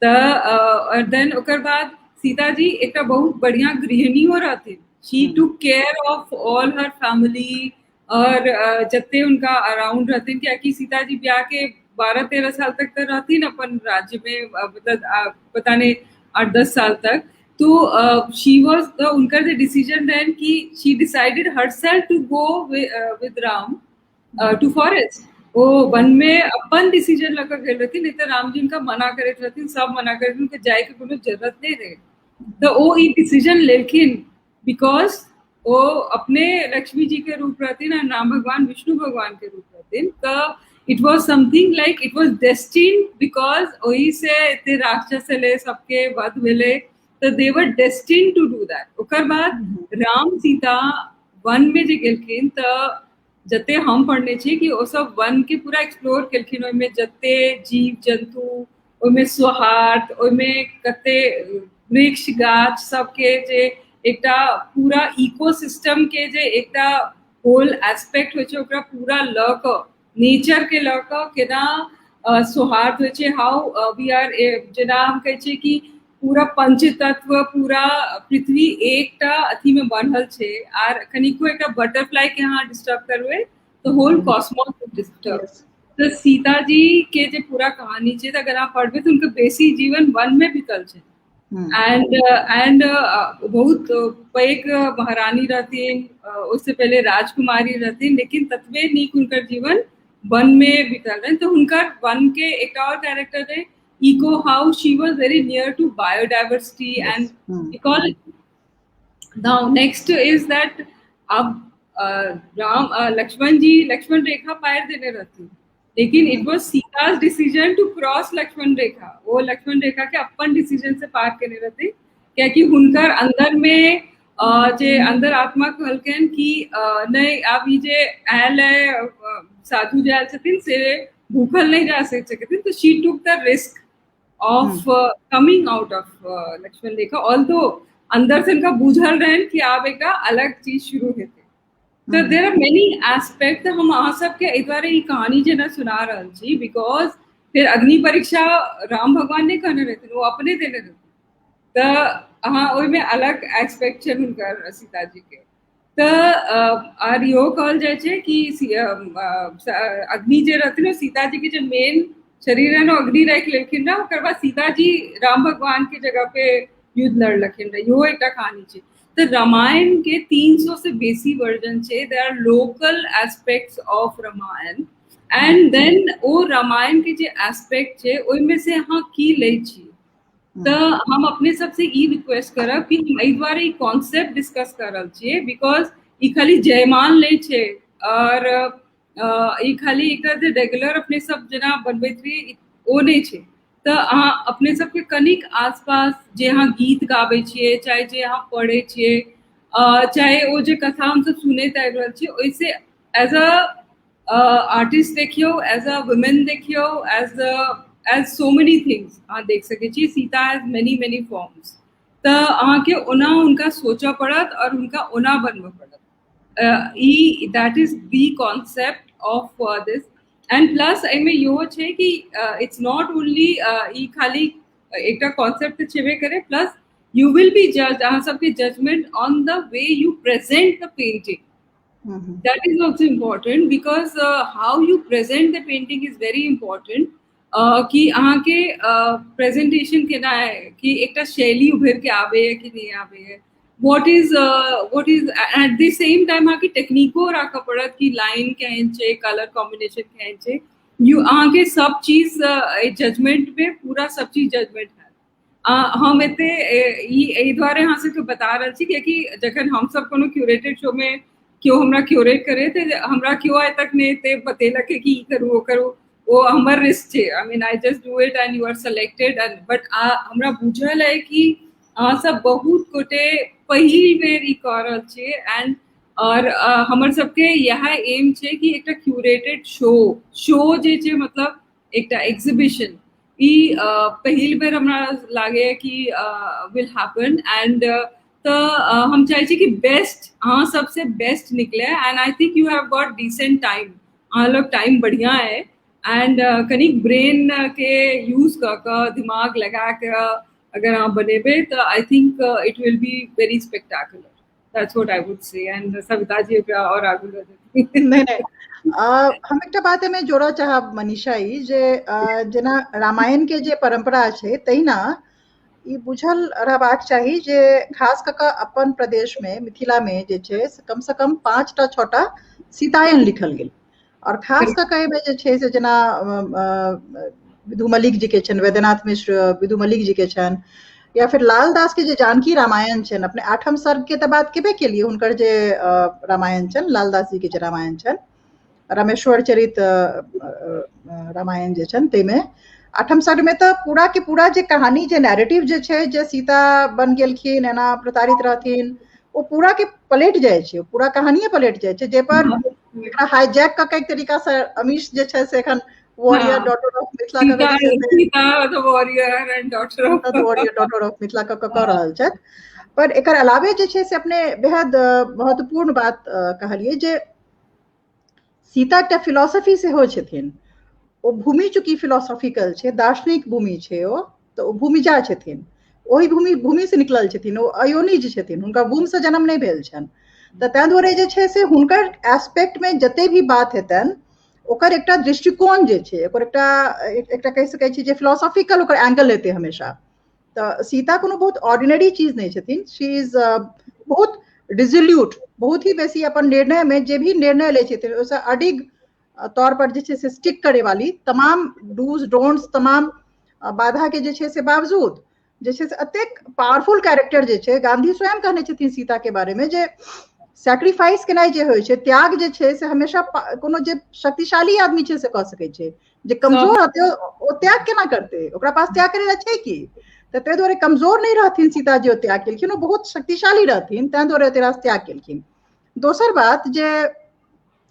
तो देन ओकर बाद सीता जी एक बहुत बढ़िया गृहिणी हो रहती. She took care of all her family और जते उनका अराउंड रहते क्या कि सीता जी ब्याह के 12-13 साल तक तो रहती न अपन राज्य में मतलब पता नहीं 8-10 साल तक. तो शी वाज उनका जो डिसीजन रहे कि she decided herself to go with Ram to forest. वो वन में अपन डिसीजन लगा गए रहती नहीं तो राम जी उनका मना करे रहती सब मना करे उनके जाए के कोनो जरूरत नहीं रहे. तो वो ये डिसीजन लेकिन बिकॉज वो अपने लक्ष्मी जी के रूप रहती ना राम भगवान विष्णु भगवान के रूप रहती तो it was something like it was destined because वही से इतने राक्षस ले सबके वध भेले तो दे वर डेस्टिन्ड टू डू दैट. ओकर बाद राम सीता वन में जे गेलखिन तो जते हम पढ़ने छे कि वो सब वन के पूरा एक्सप्लोर केलखिन ओमे जते जीव जंतु ओमे सोहार्थ ओमे कते वृक्ष गाछ सबके जे एकटा पूरा इकोसिस्टम के जे एकटा होल एस्पेक्ट होय छै ओकरा पूरा ल क नेचर के ल क केना सौहार्द होय छै हाउ वी आर जेना हम कहै छै कि पूरा पंचतत्व पूरा पृथ्वी एकटा अथी में बनल छै आर कनिको एकटा बटरफ्लाई के यहाँ डिस्टर्ब करबे तो होल कॉस्मोस डिस्टर्ब. तो सीता जी के जे पूरा कहानी छै अगर आप पढ़बे तो उनका बेसी जीवन वन में बीतल छै एंड बहुत पैक महारानी रहती उससे पहले राजकुमारी रहती लेकिन तत्वे नीक उनका जीवन वन में बीतल रहे. तो उनका वन के एक और कैरेक्टर है eco how she was very near to biodiversity. Yes. And because now next is that अब राम लक्ष्मण रेखा पार देने रहती लेकिन it was Sita's decision to cross Lakshman Rekha. वो लक्ष्मण रेखा के अपन डिसीजन से पार करने रहते क्या कि हुनकर अंदर में जे अंदर आत्मा कहलकन कि नहीं आप ये जे आयल है साधु जे आयल छथिन से भूखल नहीं जा सकते. तो she took the risk of coming out of Lakshman Rekha although अंदर से उनका बुझल रहे कि आप एक अलग चीज शुरू हेते. तो देर आर मेनी एस्पेक्ट हम अहाँ सबके एहि दुआरे ई कहानी जेना सुना रहल छी बिकॉज फिर अग्नि परीक्षा राम भगवान ने कहने रहते वो अपने देने रहते तो अहाँ ओहिमे अलग एस्पेक्ट छै हुनकर सीता जी के. तो आर इहो कहल जाए छै कि अग्नि जे रहथिन सीता जी के जो मेन शरीर है ना अग्नि राखि लेलखिन ना ओकर बाद सीता जी राम भगवान के जगह पे युद्ध लड़लखिन रहे. इहो एकटा कहानी छै. तो रामायण के 300 से बेसी वर्जन छे. There are local aspects of Ramayan and then ओ रामायण के जे एस्पेक्ट छे ओइमे से अहाँ की लै छी तो हम अपने सबसे ई रिक्वेस्ट करब कि हम एहि दुआरे ई कॉन्सेप्ट डिस्कस कर रहल छियै बिकॉज ई खाली जयमाल नहीं छे और ई खाली एकटा जे रेगुलर अपने सब जेना बनबैत रही ओ नहीं छे तो अहाँ अपने सबके कनिक आसपास जे अहाँ गीत गाबै छियै चाहे जे अहाँ पढ़ै छियै चाहे ओ जे कथा हम सब सुनैत आबि रहल छियै ओइसे एज अ आर्टिस्ट देखियो एज अ वुमेन देखियो एज सो मेनी थिंग्स अहाँ देख सकै छी Sita has many many forms तो अहाँ के ओना उनका सोचा पड़त और उनका ओना बनबऽ पड़त that is the concept of this and plus एमे इहो छै कि इट्स नॉट ओनली ई खाली एकटा कॉन्सेप्ट तऽ छेबे करे plus you will be judged अहाँ सबके judgment on the way you present the painting. That is also important because how you present the painting is very important. कि अहाँ के presentation केना है कि एकटा शैली उभर के आवे है कि नहीं आवे है what is at the same time अहाँ के टेक्निको राखऽ पड़त कि लाइन केहन छै कलर कॉम्बिनेशन केहन छै अहाँ के सब चीज जजमेंट में पूरा सब चीज जजमेंट है हम एते ई द्वारे अहाँ सबके बता रहल छी कि जखन हम सब कोनो क्यूरेटेड शो में क्यों हमरा क्यूरेट करे थे हमरा क्यों आइ तक ने ते बतेलक कि ई करू ओ करू वो हमर रिस्क छे I mean I just do it and you are selected and but हमरा बुझल है कि अहाँ सब बहुत गोटे पहिल बेर ई कऽ रहल छियै एंड और हमर सबके यह एम छे कि एकटा क्यूरेटेड शो जे छे मतलब एकटा एग्जीबिशन ई पहिल बेर हमरा लागे कि विल हैपन एंड तो हम चाहे छी कि बेस्ट हाँ सबसे बेस्ट निकले and I think you have got decent time हाँ लोग टाइम बढ़िया है एंड कनिक ब्रेन के यूज कर दिमाग लगा के अगर आप बनेबे तो I think it will be very spectacular that's what I would say and Savita ji ओकरा और आगू ले देती नहीं हम एकटा बात में जोड़ा चाहब मनीषा ई जे जेना रामायण के जे परंपरा छै तहिना ई बुझल रहबाक चाही जे खास कऽ कऽ अपन प्रदेश में मिथिला में जे छै से कम 5टा 6टा सीतायन लिखल गेल और खास कऽ कऽ एहिमे जे छै से जेना विधु मलिक जी के छनि वैद्यनाथ मिश्र विधु मलिक जी के छनि या फिर लाल दास के जे जानकी रामायण छनि अपने 8म सर्ग के तऽ बात केबे केलिए हुनकर जे रामायण छनि लाल दास जी के जे रामायण छनि रामेश्वर चरित रामायण जे छनि ताहिमे 8म सर्ग में तो पूरा के पूरा जे कहानी जे नैरेटिव जे छै जे सीता बन गेलखिन एना प्रताड़ित रहथिन वो पूरा के पलट जाय छै पूरा कहानिये पलट जाय छै जे पर एकरा हाईजैक क के एक तरीका से अमीश जे छै से एखन warrior daughter of Mithila Sita warrior and daughter of Mithila क रहल छथि पर एकर अलावे जे छै से अपने बेहद महत्वपूर्ण बात कहलिए जे सीता एकटा फिलॉसफी सेहो छथिन ओ भूमि चूँकि फिलोसॉफिकल छै दार्शनिक भूमि छै ओ तऽ ओ भूमिजा छथिन ओहि भूमि से निकलल छथिन ओ अयोनिज छथिन हुनका भूमि से जन्म नहीं भेल छनि तऽ ताहि दुआरे जे छै से हुनकर एस्पेक्ट में जते भी बात हेतनि ओकर एकटा दृष्टिकोण जे छै ओकर एकटा कहि सकै छी जे फिलोसॉफिकल ओकर एंगल हेतै हमेशा तऽ सीता कोनो बहुत ऑर्डिनरी चीज नहीं छथिन शी इज बहुत रिजोल्यूट बहुत ही बेसी अपन निर्णय में जे भी निर्णय लै छथिन ओहिसँ अडिग तौर पर जे छै से स्टिक करे वाली तमाम डूज डोंट्स तमाम बाधा के जे छै से बावजूद जे छै से अतेक पावरफुल कैरेक्टर जे छै गांधी स्वयं कहने छथिन सीता के बारे में जे सैक्रिफाइस केनाइ जे होइ छै त्याग जे छै से हमेशा कोनो जे शक्तिशाली आदमी छै से कऽ सकै छै जे कमजोर रहतै ओ त्याग केना करतै ओकरा पास त्याग करै ला छै कि तऽ ताहि दुआरे कमजोर नहीं रहथिन सीता जी ओ त्याग केलखिन ओ बहुत शक्तिशाली रहथिन ताहि दुआरे ओते रास त्याग केलखिन दोसर बात जे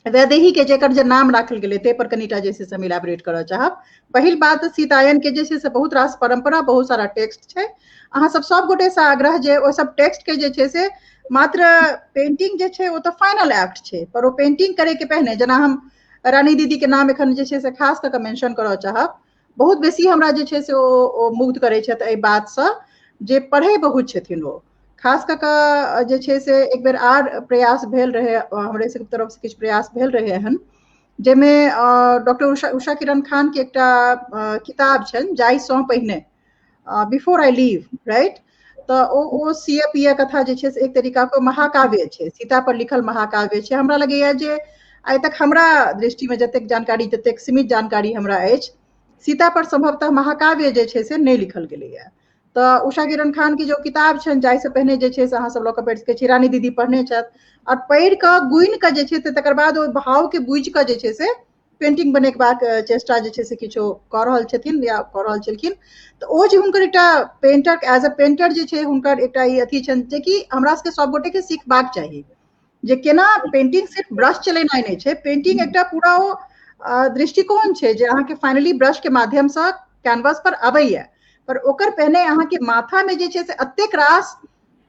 वैदेही के जेकर जे नाम राखल गेलै ताहि पर कनिटा जे छै से हम इलैबोरेट करऽ चाहब पहिल बात सीतायन के जे छै से बहुत रास परंपरा बहुत सारा टेक्स्ट छै अहाँ सब गोटे से आग्रह जे ओ सब टेक्स्ट के जे छै से मात्र पेंटिंग जे छै ओ तऽ फाइनल एक्ट छै पर ओ पेंटिंग करे के पहिने जेना हम रानी दीदी के नाम एखन जे छै से खास कऽ मेंशन करऽ चाहब बहुत बेसी हमरा जे छै से ओ मुग्ध करै छथि एहि बातसँ जे पढ़ै बहुत छथिन ओ खास कऽ कऽ जे छै से एक बेर आर प्रयास भेल रहे हमरे सबके तरफ से किछु प्रयास भेल रहे हन जाहिमे डॉक्टर उषा किरण खान के एकटा किताब छनि जाहिसँ पहिने बिफोर आई लीव राइट तऽ ओ सीए पीए कथा जे छै से एक तरीका के महाकाव्य छै सीता पर लिखल महाकाव्य छै हमरा लगैया जे आइ तक हमरा दृष्टि में जतेक जानकारी, जतेक सीमित जानकारी हमरा अछि, सीता पर संभवतः महाकाव्य जे छै से नहि लिखल गेलैए। तऽ उषा किरण खान की जो किताब छनि, जाहिसँ पहिने जे छै से अहाँ सब लऽ कऽ पढ़ि सकैत छी, रानी दीदी पढ़ने छथि, और पढ़ि कऽ गुनि कऽ जे छै से तकर बाद ओ भावके बुझि कऽ जे छै से पेंटिंग बनेबाक चेष्टा जे छै से किछो कऽ रहल छथिन या कऽ रहल छलखिन। तऽ ओ जे हुनकर एकटा पेंटर, एज अ पेंटर जे छै हुनकर एकटा ई अथी छनि, जेकि हमरा सबके सब गोटे के सीखबाक चाही, जे केना पेंटिंग सिर्फ ब्रश चलेनाइ नहि छै, पेंटिंग एकटा पूरा ओ दृष्टिकोण छै जे अहाँके फाइनली ब्रश के माध्यमसँ कैनवस पर अबैया, पर ओकर पहिने अहाँके माथा में जे छै से एतेक रास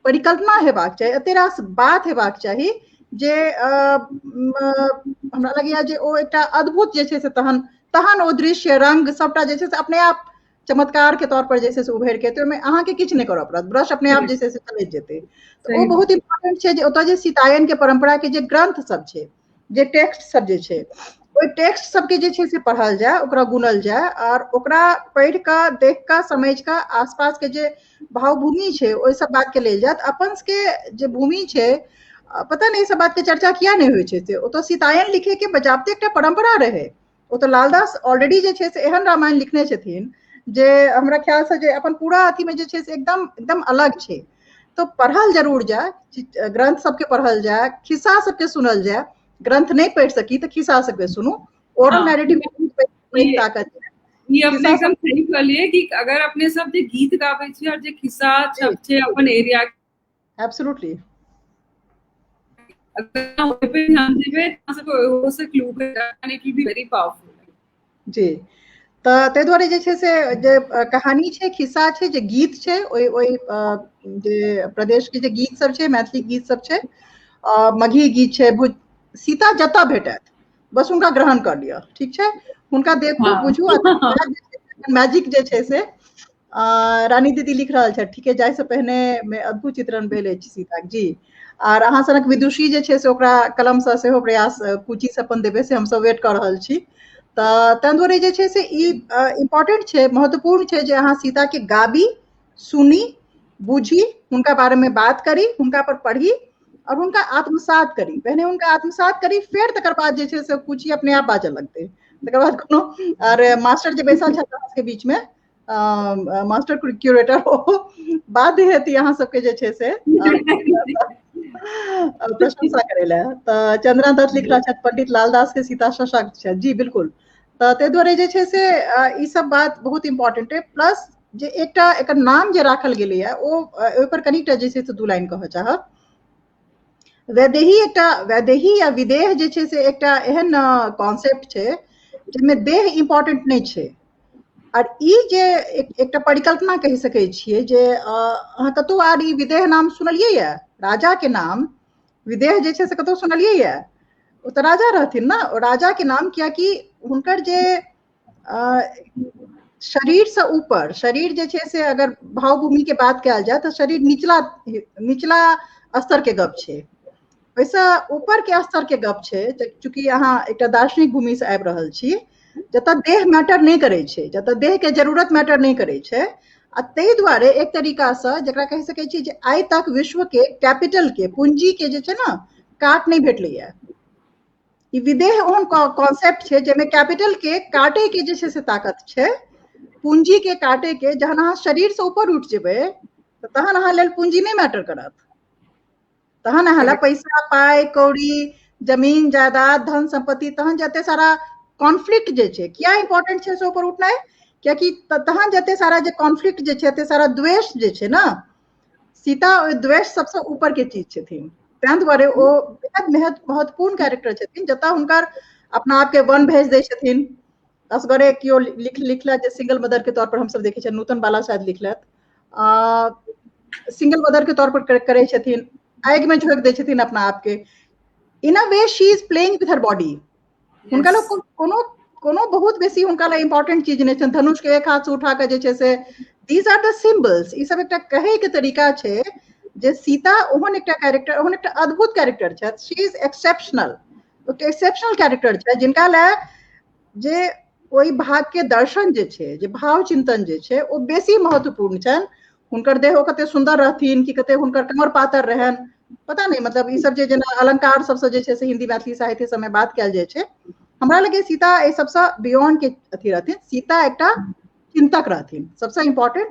परिकल्पना हेबाक चाही, एते रास बात हेबाक चाही, जे हमरा लगैया जे ओ एकटा अद्भुत जे छै से तहन ओ दृश्य, रंग सबटा जे छै से अपने आप चमत्कार के तौर पर जे छै से उभरि के, ओहिमे अहाँके किछु नहि करऽ पड़त, ब्रश अपने आप जे छै से चलैत जेतै। तऽ ओ बहुत इम्पोर्टेंट छै जे ओतऽ जे सीतायन के परंपरा के जे ग्रंथ सब छै, जे टेक्स्ट सब जे छै, ओहि टेक्स्ट सबके जे छै से पढ़ल जाय, ओकरा गुनल जाय, और ओकरा पढ़ि कऽ, देख कऽ, समझि कऽ, आसपास के जे भावभूमि छै ओहि सब बात के लेल जायत। अपन सबके जे भूमि छै, पता नहीं सब बात के चर्चा किया नहीं होइ छै, से ओतऽ सीतायन लिखे के बजाबते एकटा परंपरा रहे। ओतऽ लालदास ऑलरेडी जे छै से एहन रामायण लिखने छथिन जे हमरा ख्याल से जे अपन पूरा अथी में जे छै से एकदम एकदम अलग छै। तो पढ़ल जरूर जाय, ग्रंथ सबके पढ़ल जाय, खिस्सा सबके सुनल जाय, ग्रंथ नहीं पढ़ि सकी तो खिस्सा सबके सुनू, ओरल नैरेटिव ताकत है। ये अपने एकदम सही कहलिए कि अगर अपने सब जे गीत गाबै छी और जे खिस्सा सब छै अपन एरिया, एब्सोल्युटली, अगर ओहि पे ध्यान देबै तऽ सब ओ से clue and it will be very powerful. जी, तऽ ताहि दुआरे जे छै से जे कहानी छै, खिस्सा छै, जे गीत छै, ओहि जे प्रदेश के जे गीत सब छै, मैथिली गीत सब छै, मगही गीत छै, सीता जतऽ भेटत बस हुनका ग्रहण कर लिअ, ठीक छै, हुनका देखू, बुझू, मैजिक जे छै से रानी दीदी लिख रहल छथि, ठीक है, जाहिसँ पहिने मे अद्भुत चित्रण भेल अछि सीताक जी। आर अहाँ सनक विदुषी जे छै से ओकरा कलमसँ सेहो प्रयास कुचिसँ अपन देबै, से हमसब वेट कऽ रहल छी। तऽ ताहि दुआरे जे छै से ई इम्पोर्टेंट छै, महत्वपूर्ण छै जे अहाँ सीताके गाबी, सुनी, बुझी, हुनका बारेमे बात करी, हुनका पर पढ़ी, और हुनका आत्मसात करी, पहिने हुनका आत्मसात करी, फेर तकर बाद जे छै से कुछ अपने आप बाजऽ लगतै। तकर बाद कोनो, और मास्टर जे बैसल छथि अहाँ सबके बीच में, मास्टर क्यूरेटर, ओ बाध्य हेती अहाँ सबके जे छै से प्रशंसा करै लए। तऽ चंद्रा दत्त लिख रहल छथि, पंडित लालदास के सीता सशक्त छथि, जी बिल्कुल। तऽ ताहि दुआरे जे छै से ई सब बात बहुत इम्पोर्टेंट है। प्लस जे एकटा एकर नाम जे राखल गेलैए, ओ ओहिपर कनिटा जे छै से दू लाइन कहऽ चाहब। वैदेही, एकटा वैदेही या विदेह जे छै से एकटा एहन कॉन्सेप्ट छै जाहिमे देह इम्पोर्टेंट नहि छै, और ई जे एकटा परिकल्पना कहि सकै छियै जे अहाँ कतहु आर ई विदेह नाम सुनलियै यऽ, राजा के नाम विदेह जे छै से कतहु सुनलियै यऽ? ओ तऽ राजा रहथिन ना, ओ राजा के नाम, कियाकि हुनकर जे शरीर से ऊपर, शरीर जे छै से अगर भावभूमि के बात कयल जाय तऽ शरीर निचला स्तर के गप छै, ओहिसँ ऊपर के स्तर के गप छै। चूंकि अहाँ एकटा दार्शनिक भूमि से आबि रहल छी, जतऽ देह मैटर नहीं करै छै, जतऽ देह के जरूरत मैटर नहीं करै छै, आ ताहि दुआरे एक तरीकासँ जकरा कहि सकै छी जे आइ तक विश्व के कैपिटल के, पूंजी के जे छै ने, काट नहीं भेटलैए। ई विदेह ओहन कॉन्सेप्ट छै जाहिमे कैपिटल के काटे के जे छै से ताकत छै, पूंजी के काटे के। जहन अहाँ शरीर से ऊपर उठ जेबै तहन अहाँ लेल पूंजी नहीं मैटर करत, तहन अहाँ लए पैसा, पाइ कौड़ी, जमीन जायदाद, धन संपत्ति, तहन जते सारा कॉन्फ्लिक्ट जे छै, किया इंपॉर्टेंट छै से ऊपर उठनाइ, कियाकि तहन जते सारा जे कॉन्फ्लिक्ट जे छै, एते सारा द्वेष जे छै ने, सीता ओहि द्वेष सबसँ ऊपर के चीज छथिन। ताहि दुआरे ओ बेहद महत्वपूर्ण कैरेक्टर छथिन, जतऽ हुनकर अपना आपके वन भेज दै छथिन। असगरे केओ लिखलथि जे सिंगल मदर के तौर पर हमसब देखै छियै, नूतन बाला शायद लिखलथि, सिंगल मदर के तौर पर करै छथिन, आगि में झोंक दै छथिन अपना आपके। In a way she is playing with her body. हुनका लोग कोनो कोनो बहुत बेसी हुनका लए इम्पोर्टेंट चीज नहीं छनि, धनुष के एक हाथ से उठा के जे छै से, दीज आर द सिम्बल्स। ई सब एकटा कहै के तरीका छै जे सीता ओहन एकटा कैरेक्टर, ओहन एकटा अद्भुत कैरेक्टर छथि, शी इज एक्सेप्शनल, एकटा एक्सेप्शनल कैरेक्टर छै, जिनका लए जे ओहि भाग के दर्शन जे छै, जे भाव चिंतन जे छै, ओ बेसी महत्वपूर्ण छनि। हुनकर देह कते सुंदर रहथिन कि कते हुनकर कमर पातर रहनि, पता नहीं मतलब ई सब जे जेना अलंकार सबसँ जे छै से हिंदी मैथिली साहित्य सबमे बात कयल जाइ छै, हमरा लगे सीता एहि सबसँ बियॉन्ड के अथी रहथिन। सीता एकटा चिन्तक रहथिन, सबसँ इम्पोर्टेंट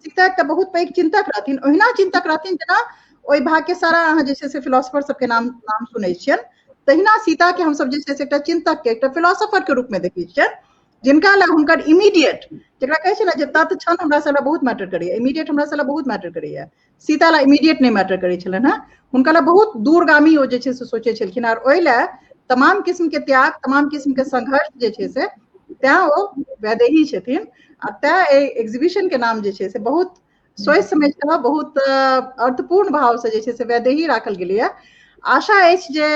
सीता एकटा बहुत पैघ चिन्तक रहथिन। ओहिना चिन्तक रहथिन जेना ओहि भाग्य सारा अहाँ जे छै से फिलोसफर सबके नाम सुनै छियनि, तहिना सीता के हमसब जे छै से एकटा चिन्तक के, एकटा फिलोसफर के रूप में देखै छियनि, जिनका लग हुनकर इमीडिएट, जकरा कहै छै ने जे तत्त क्षण हमरा सब लए बहुत मैटर करैए, इमीडिएट हमरा सब लए बहुत मैटर करैए, सीता लए इमीडिएट नहि मैटर करै छलनि हेँ। हुनका लए बहुत दूरगामी ओ जे छै से सोचै छलखिन, आर ओहि लए तमाम किस्म के त्याग, तमाम किस्म के संघर्ष जे छै से तैं ओ वैदेही छथिन। आ तैं एहि एग्जीबिशन के नाम जे छै से बहुत सोचि समझि कऽ, बहुत अर्थपूर्ण भाव से जे छै से वैदेही राखल गेलैए। आशा अछि जे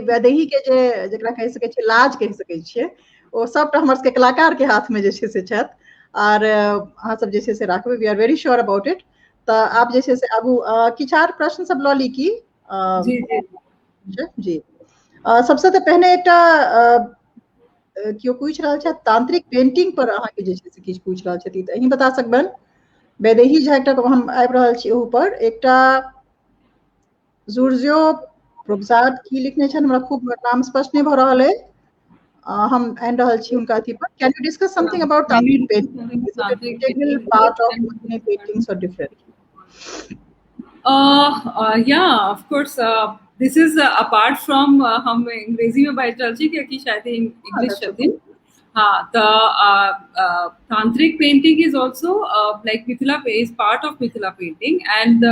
वैदेही के जे जकरा कहि सकै छियै लाज कहि सकै छियै, ओ सबटा हमर सबके कलाकार के हाथ में जे छै से छथि, आर अहाँ सब जे छै से राखबै, we are very sure about it. तऽ आप जे छै से आगू किछु आर प्रश्न सब लऽ ली की? जी जी जी सबसँ तऽ पहिने एकटा केओ पूछि रहल छथि तांत्रिक पेंटिंग पर अहाँके जे छै से किछु पूछि रहल छथि, तऽ अहीं बता सकबनि। वैदेही झा एकटा हम आबि रहल छी ओहू पर, एकटा जुर्जियो प्रोग्जाद की लिखने छनि, हमरा खूब नाम स्पष्ट नहीं भऽ रहल है, हम आनि रहल छी हुनका अथी पर। Can you discuss something about tantric painting? Is it an integral part of Madhubani paintings or different? Yeah, of course. This is apart from हम अंग्रेजी में बात चल छी क्योंकि शायद इंग्लिश चलती। हाँ, the tantric painting is also like Mithila is part of Mithila painting, and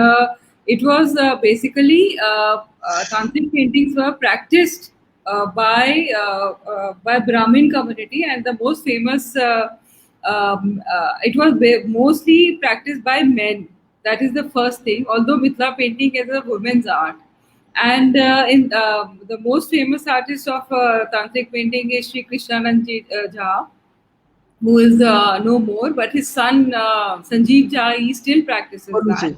it was basically tantric paintings were practiced by Brahmin community, and the most famous it was mostly practiced by men. That is the first thing. Although Mithila painting is a women's art, and in the most famous artist of tantric painting is Sri Krishnanand Jha, who is no more, but his son Sanjeev Jha, he still practices that.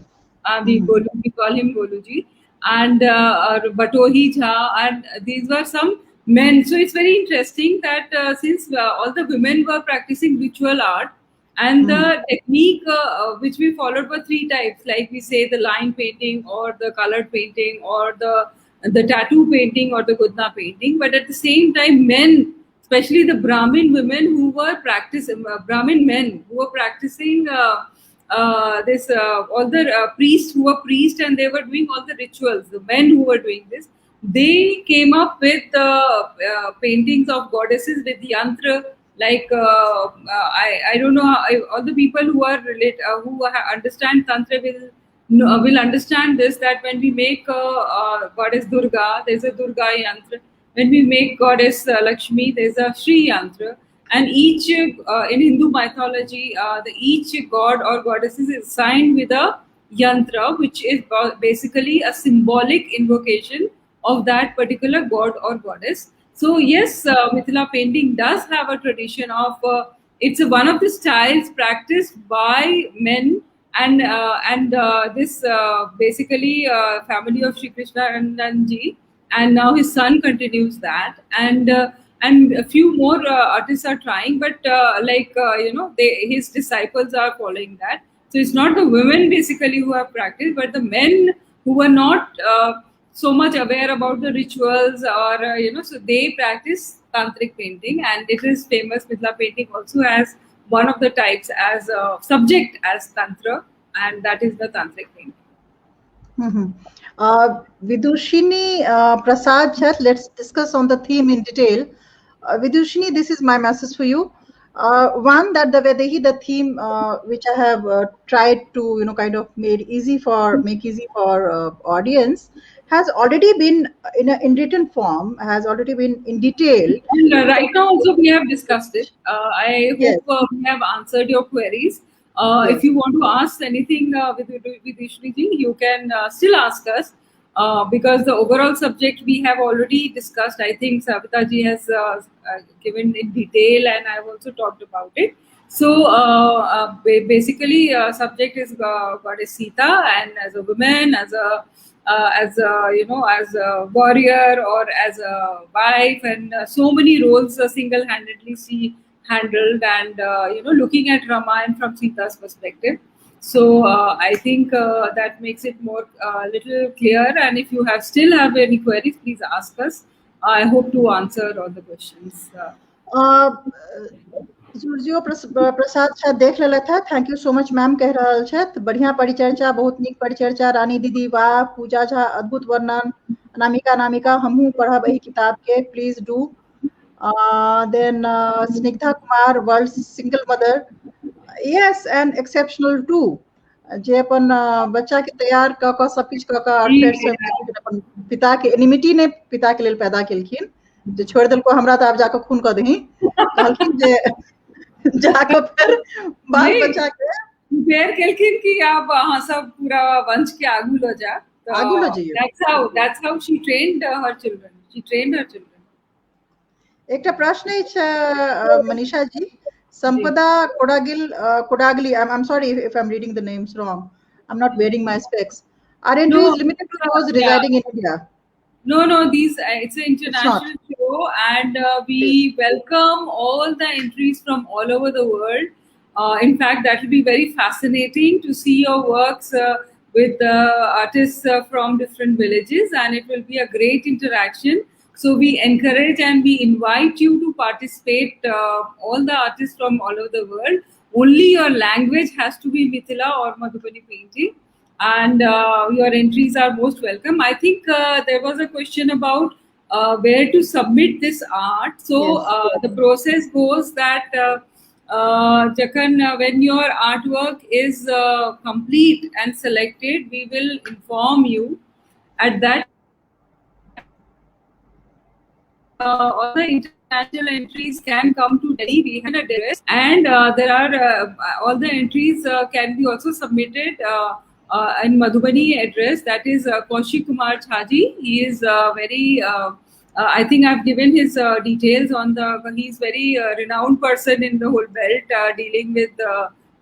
We call him Goluji, and Batohi Jha, and these were some men. So it's very interesting that since all the women were practicing ritual art, and the technique which we followed were three types, like we say the line painting or the colored painting or the tattoo painting or the Gudna painting. But at the same time, men, especially the Brahmin women who were practicing, Brahmin men who were practicing this, all the priests who were priests and they were doing all the rituals, the men who were doing this, they came up with paintings of goddesses with yantra. Like I don't know how, all the people who are understand tantra will understand this, that when we make goddess Durga, there's a Durga yantra. When we make goddess Lakshmi, there's a Shri yantra. And each in Hindu mythology, each god or goddess is assigned with a yantra, which is basically a symbolic invocation of that particular god or goddess. So yes, Mithila painting does have a tradition of it's one of the styles practiced by men, and this basically family of Shri Krishna and Ji, and now his son continues that, and a few more artists are trying, but his disciples are following that. So it's not the women basically who have practiced, but the men who were not so much aware about the rituals, or so they practice tantric painting, and it is famous. Mithila painting also has one of the types as a subject as tantra, and that is the tantric painting. Vidushini Prasad chat, let's discuss on the theme in detail. Vidushini, this is my message for you. One, that the Vaidehi, the theme which I have tried to kind of make easy for audience, has already been in written form, has already been in detail. And right now also we have discussed it. I hope we have answered your queries. If you want to ask anything with Ishni ji, you can still ask us, because the overall subject we have already discussed. I think Savita ji has given in detail, and I have also talked about it. So basically, subject is Goddess Sita, and as a woman, as a warrior or as a wife, and so many roles single-handedly she handled, and looking at Ramayana from Sita's perspective. So I think that makes it more little clear. And if you still have any queries, please ask us. I hope to answer all the questions. जुर्जियो प्रसाद शायद देख लेले था। Thank you so much ma'am कह रहल छथि। बढ़िया परिचर्चा, बहुत नीक परिचर्चा। रानी दीदी वाह, पूजा झा अद्भुत वर्णन, अनामिका हमहूँ पढ़ब एहि किताब के, please do. Then Snigdha Kumar world single mother, yes and exceptional too, जे अपन बच्चा के तैयार क क सब किछ क क और फेर से अपन पिता के एनिमिटी ने पिता के लेल पैदा केलखिन, जे छोड़ देलको हमरा त आब जाके खून क दही, कहलखिन जे जाके फिर बाल बच्चा के प्रेयर केलखिन कि आप अहाँ सब पूरा वंश के आगू ल जा। आगू ल जइयो। That's how she trained her children. She trained her children. एकटा प्रश्न अछि मनीषा जी, संपदा कोडागली, I'm sorry if I'm reading the names wrong, I'm not wearing my specs. Are entries limited to those residing in India? No, it's an international show, and we welcome all the entries from all over the world. In fact, that will be very fascinating to see your works with artists from different villages, and it will be a great interaction. So we encourage and we invite you to participate, all the artists from all over the world. Only your language has to be Mithila or Madhubani painting, and your entries are most welcome. I think there was a question about where to submit this art. So the process goes that when your artwork is complete and selected, we will inform you. At that all the international entries can come to Delhi. We have an address, and there are all the entries can be also submitted in Madhubani address. That is Kaushik Kumar Chhaji. He is very. I think I've given his details on the. He's very renowned person in the whole belt dealing with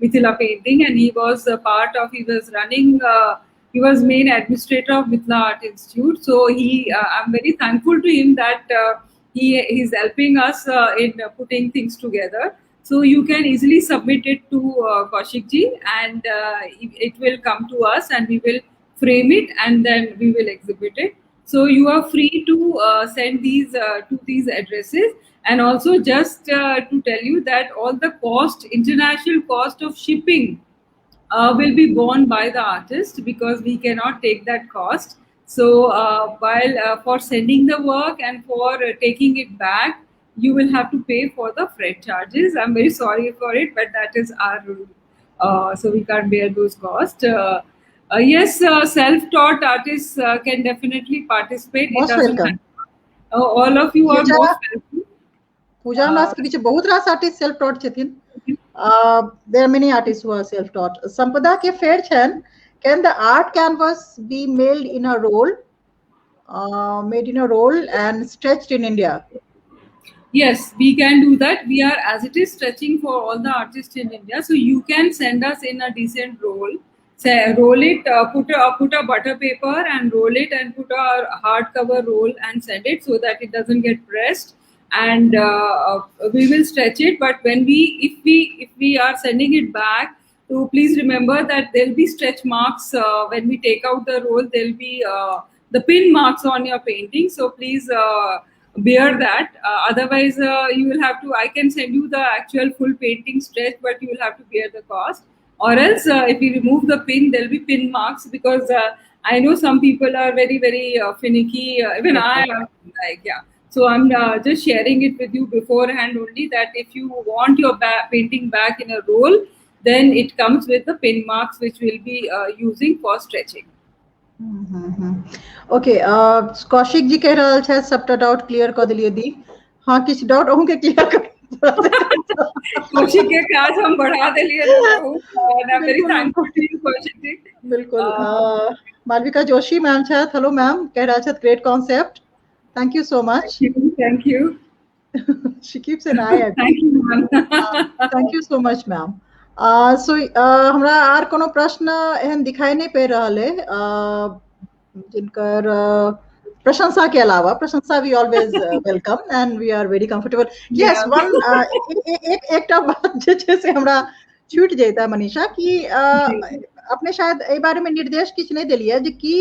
Mithila painting, and he was part of. He was running. He was main administrator of Mithila Art Institute. So I'm very thankful to him that he's helping us in putting things together. So you can easily submit it to Kaushik ji, and it will come to us, and we will frame it, and then we will exhibit it. So you are free to send these to these addresses, and also just to tell you that all the international cost of shipping will be borne by the artist, because we cannot take that cost. So while for sending the work and for taking it back, you will have to pay for the freight charges. I'm very sorry for it, but that is our rule. So we can't bear those costs. Yes, self-taught artists can definitely participate. Most welcome. All of you are most welcome. पूजा हमरा के बीच बहुत रास artist self taught छथिन. There are many artists who are self-taught. Sampada ke fair chen, can the art canvas be made in a roll and stretched in India? Yes, we can do that. We are, as it is, stretching for all the artists in India. So you can send us in a decent roll. Say, roll it, put a butter paper and roll it, and put a hardcover roll and send it so that it doesn't get pressed. And we will stretch it. But if we are sending it back, so please remember that there'll be stretch marks when we take out the roll. There'll be the pin marks on your painting. So please bear that. Otherwise, you will have to. I can send you the actual full painting stretch, but you will have to bear the cost. Or else, if we remove the pin, there'll be pin marks, because I know some people are very, very finicky. Even I am like, yeah. So I'm just sharing it with you beforehand only, that if you want your painting back in a roll, then it comes with the pin marks, which we'll be using for stretching. Okay, Kaushik ji कह रहल छै सबटा doubt clear क देलिए दी. हां किछ doubt अहू के क्लियर कर कौशिक के काज हम बढ़ा देलिए न. I am very thankful to you Kaushik ji. बिल्कुल. मालविका जोशी मैम छै. हेलो मैम, कह रहल छै great concept. Thank you so much. Thank you. She keeps an eye at me. Thank you, ma'am. Thank you so much, ma'am. So हमरा are कोनो प्रश्न एहन दिखाई नहीं पे रहल है जिनकर प्रशंसा के अलावा. प्रशंसा we always welcome and we are very comfortable. Yes, one एकटा बात जे छै से हमरा छूट जेता मनीषा कि जी अपने शायद ए बारे में निर्देश किछ नहीं देलिए जे कि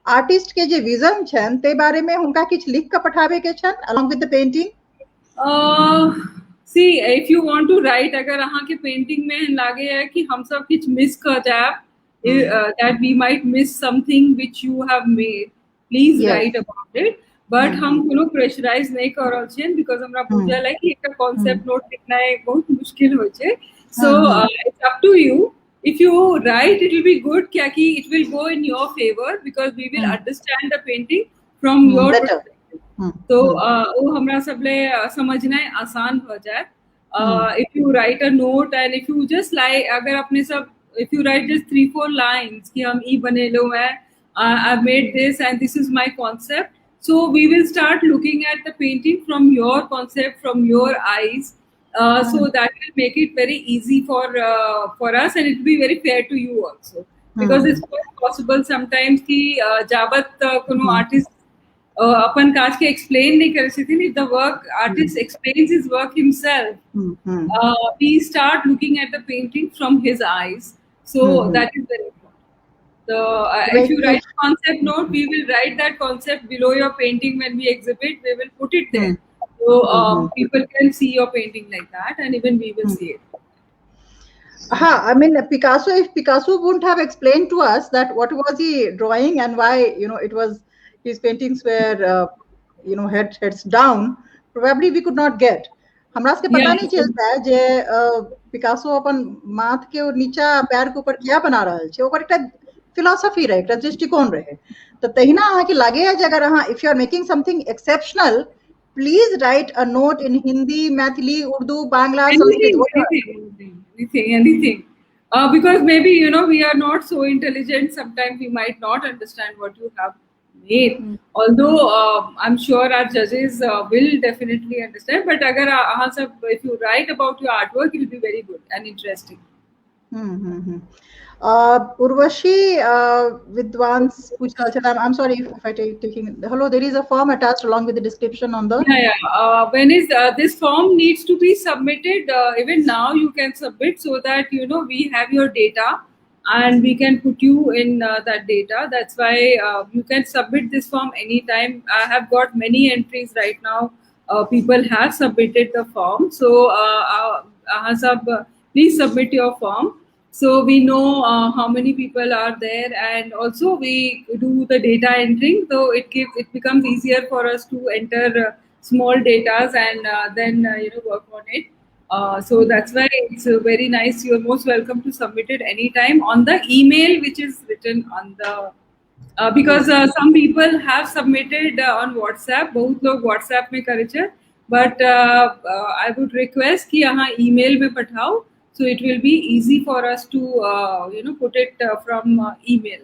आर्टिस्ट के जे विजन छन ते बारे में हुनका किछ लिख के पठाबे के छन along with the painting. See if you want to write अगर अहाँ के पेंटिंग में लागे है कि हम सब कुछ मिस कर जाए that we might miss something which you have made, please Yes. write about it. But हम कोनो प्रेशराइज नहीं कर रहल छियन बिकॉज हमरा बुझल है कि एकटा कॉन्सेप्ट नोट लिखना बहुत मुश्किल होय छै. So it's up to you. If you write, it will be good क्योंकि it will go in your favor because we will understand the painting from your Better. perspective. तो वो हमरा सब ले समझना आसान हो जाए. If you write a note and if you just like अगर अपने सब if you write just 3-4 lines कि हम ई बने लो है, I've made this and this is my concept, so we will start looking at the painting from your concept, from your eyes. So that will make it very easy for us and it will be very fair to you also because it's quite possible sometimes कि जाबत कोनो artist अपन काज के explain नहीं कर सकती नहीं, the work artist explains his work himself. We start looking at the painting from his eyes, so that is very important. So if you write a concept note, we will write that concept below your painting when we exhibit. We will put it there, so people can see your painting like that, and even we will see it. I mean, Picasso. If Picasso wouldn't have explained to us that what was he drawing and why, it was his paintings were, heads down, probably we could not get. हमरा से पता नहीं चलता है जे Picasso अपन माथ के और नीचा पैर के ऊपर क्या बना रहल छै, ओकर एकटा फिलॉसफी रहे, एकटा दृष्टिकोण रहे. तो तहिना अहाँ के लागे है जे अगर अहाँ if you are making something exceptional, please write a note in Hindi, Maithili, Urdu, Bangla, Sanskrit, anything. Because maybe we are not so intelligent. Sometimes we might not understand what you have made. Although I'm sure our judges will definitely understand. But agar if you write about your artwork, it will be very good and interesting. Urvashi Vidwans I'm sorry if I taking. Hello, there is a form attached along with the description on the. When is this form needs to be submitted? Even now you can submit so that we have your data and we can put you in that data. That's why you can submit this form anytime. I have got many entries right now. People have submitted the form, so please submit your form. So we know how many people are there, and also we do the data entering. So it becomes easier for us to enter small datas and then work on it. So that's why it's very nice. You're most welcome to submit it anytime on the email which is written on the. Because some people have submitted on WhatsApp. बहुत लोग WhatsApp में करे छे, but I would request कि यहाँ email में पठाओ. So it will be easy for us to put it from email.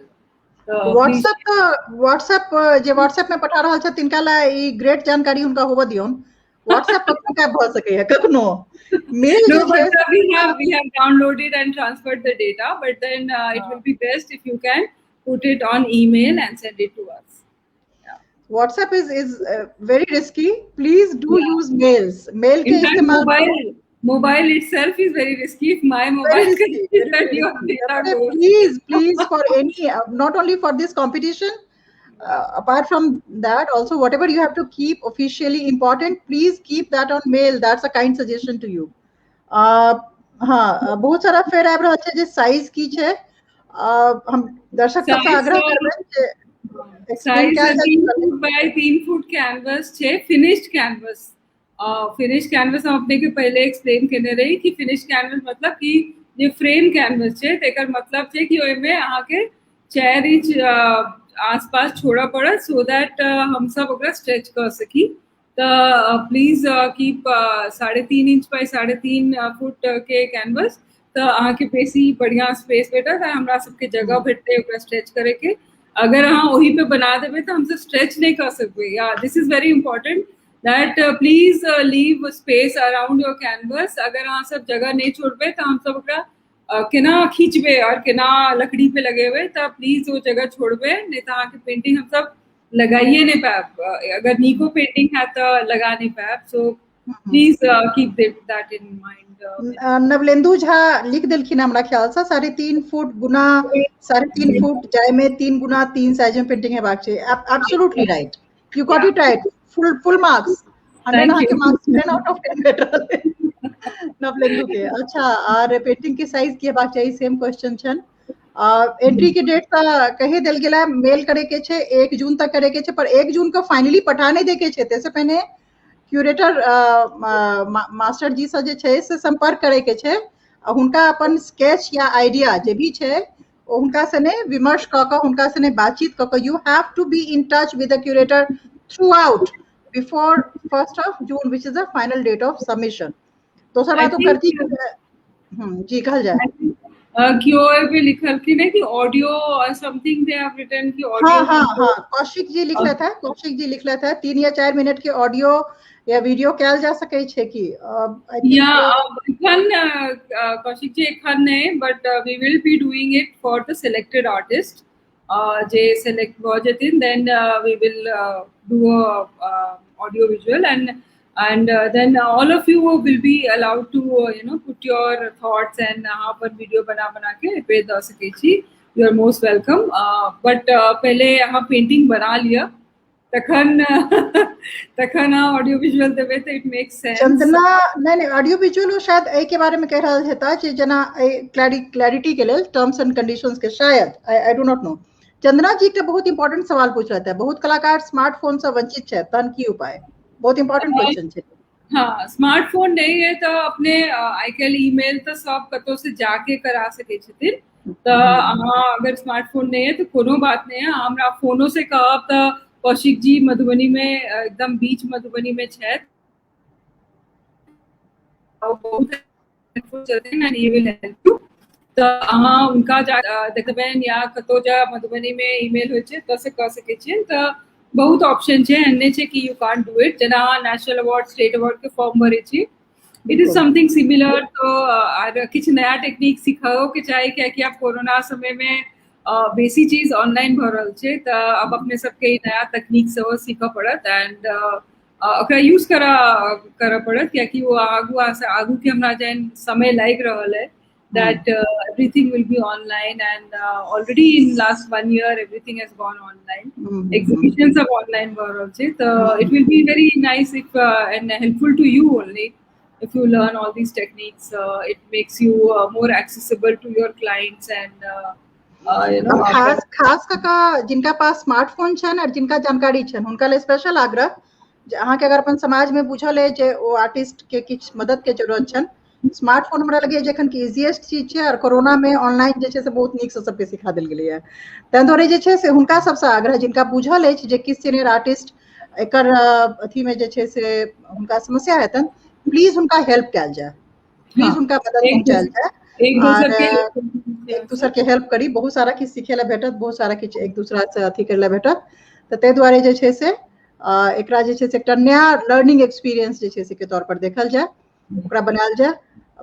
WhatsApp में पठा रहल छै तिनका ला ई ग्रेट जानकारी हुनका होबा दियोन. WhatsApp पर का भ सकै है कखनो mail no, but we have downloaded and transferred the data, but then it will be best if you can put it on email and send it to us. WhatsApp is very risky. Please do use mails. Mail के इस्तेमाल mobile itself is very risky. If my mobile please for any not only for this competition, apart from that also whatever you have to keep officially important, please keep that on mail. That's a kind suggestion to you. बहुत सारा फेर आबि रहल छै जे size की छै, हम दर्शक सबसे आग्रह करबै जे size 3 foot by 3 foot canvas छै, फिनिश्ड कैनवस. फिनिश कैनवस हम अपने के पहले एक्सप्लेन करने रही कि फिनिश कैनवस मतलब कि जे फ्रेम कैनवस है तेकर मतलब है कि ओइमे अहाँ के 4 इंच आसपास छोड़ा पड़ा सो दैट हम सब ओकरा स्ट्रेच कर सकी. तो please keep 3.5 inch by 3.5 foot के कैनवस. तो अहाँ के बेसी बढ़िया स्पेस बेटा हमरा सबके जगह भेटते ओकरा स्ट्रेच करे के. अगर अहाँ वही पे बना देबे तो हमसे स्ट्रेच नहीं कर सकबे. This is very important that please leave space around your canvas. अगर अहाँ सब जगह नहीं छोड़बे तो हम सब ओकरा केना खींचबे और केना लकड़ी पे लगेबे, तो प्लीज वो जगह छोड़बे, नहीं तो अहाँ के पेंटिंग हम सब लगाइए नहीं पाएब. अगर नीको पेंटिंग है तो लगा नहीं पाएब. So please keep that in mind. Navlendu Jha लिख देलखिन हमरा ख्याल से 3.5 फुट गुना 3.5 फुट जाय में 3 गुना 3 साइज में पेंटिंग हेबाक छै। Absolutely right, you got it right, full marks, 100 अहाँ के मार्क्स 10 आउट ऑफ 10 भेट रहल नवलेंदु के। अच्छा, और पेंटिंग के साइज की हेबाक चाहिए, सेम क्वेश्चन छन। एंट्री के डेट त कहे देल गेला, मेल करे के छै 1 जून तक करे के छै, पर 1 जून को फाइनली पठा नहीं दे के छै, तैसे पहले क्यूरेटर मास्टर जी से जे छै से संपर्क करे के छै, हुनका अपन स्केच या आइडिया जे भी छै हुनका सने विमर्श क क हुनका सने बातचीत क क, you have to be in touch with the curator throughout before 1st of June which is the final date of submission। दोसर बात तो करती जी कहल जाए क्यूओए पे लिखल कि नहीं कि ऑडियो और समथिंग दे हैव रिटन कि ऑडियो। हाँ, कौशिक जी लिखले था 3 या 4 मिनट के ऑडियो या वीडियो कैल जा सके छे कि या एखन कौशिक जी एखन नहीं, but we will be doing it for the selected artist जे सेलेक्ट भ जेथिन, then we will do audio visual and then all of you will be allowed to put your thoughts and upon video बना के पे the सके छी। you are most welcome, but पहले यहाँ पेंटिंग बना लिया तखन ऑडियो विजुअल देबे तो इट मेक्स सेंस। चंदना नहीं ऑडियो विजुअल शायद ए के बारे में कह रहल हेता जे जना क्लैरिटी के लेल टर्म्स एंड कंडीशंस के, शायद I do not know. Chandana ji के बहुत इंपॉर्टेंट सवाल पूछ रहे थे, बहुत कलाकार स्मार्टफोन से वंचित है, तन की उपाय, बहुत इंपॉर्टेंट क्वेश्चन है। हाँ, स्मार्टफोन नहीं है तो अपने आई कैल ईमेल तो सब कतो से जाके करा सके छथिन, तो अहाँ अगर स्मार्टफोन नहीं है तो कोनो बात नहीं है, हमरा फोनो से कहब तो कौशिक जी मधुबनी में एकदम बीच मधुबनी में छै, बहुत हेल्पफुल छथिन and he will help you. तो अहाँ उनका देखबेन या कतो जा मधुबनी में ईमेल होय छै तो से कह सके छियन, तो बहुत ऑप्शन है, एने छै कि यू कांट डू इट। जना नेशनल अवार्ड स्टेट अवार्ड के फॉर्म भरे छी, इट इज समथिंग सिमिलर। तो आर किछ नया टेक्निक सिखाओ के चाहे, क्या कि आप कोरोना समय में बेसी चीज ऑनलाइन भ रहल छै, तो अब अपने सबके नया तकनीक से सीखा पड़त एंड ओकरा यूज कर पड़त, क्या कि वो आगू के हमरा जेन समय लाग रहल है that everything will be online, and already in last 1 year everything has gone online. Exhibitions are online also, so it will be very nice if and helpful to you only if you learn all these techniques. It makes you more accessible to your clients and खास का जिनका पास smartphone छन और जिनका जानकारी छन उनका ले स्पेशल आग्रह, अहाँ के अगर अपन समाज में बुझल है जे ओ आर्टिस्ट के किछ मदद के जरूरत छन, स्मार्टफोन हमरा लगे जखन कि इजीएस्ट चीज है, और कोरोना में ऑनलाइन जे छै से बहुत नीक से सबके सिखा देल गेलै है, तैं दुआरे जे छै से हुनका सबसे आग्रह जिनका बुझल है जे किस सीनियर आर्टिस्ट एकर अथी में जे छै से हुनका समस्या हेतन, प्लीज उनका हेल्प कैल जाए, प्लीज उनका मदद पहुंचायल जाए, एक दूसर के हेल्प करी। बहुत सारा किछ सीखे ला भेटत, बहुत सारा किछ एक दूसरा से अथी करे ला भेटत, तो तै दुआरे जे छै से एकरा जे छै से एकटा नया लर्निंग एक्सपीरियंस जे छै से के तौर पर देखल जाए, ओकरा बनायल जाए।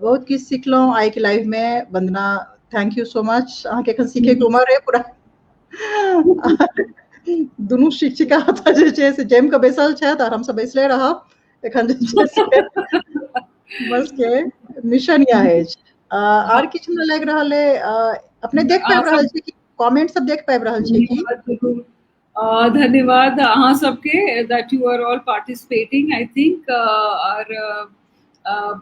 बहुत किछ सिखलौं आइ के लाइव में। वंदना, थैंक यू सो मच, अहाँ के एखन सीखे के उम्र है पूरा। दुनू शिक्षिका त जे छै से जम के बैसल छथि और हम सब बैसले रहब एखन जे छै से बस के मिशन या है। और किछ न लग रहल है, अपने देख पाबि रहल छी कि कमेंट सब देख पाबि रहल छी कि? धन्यवाद अहाँ सबके that you are all participating. I think और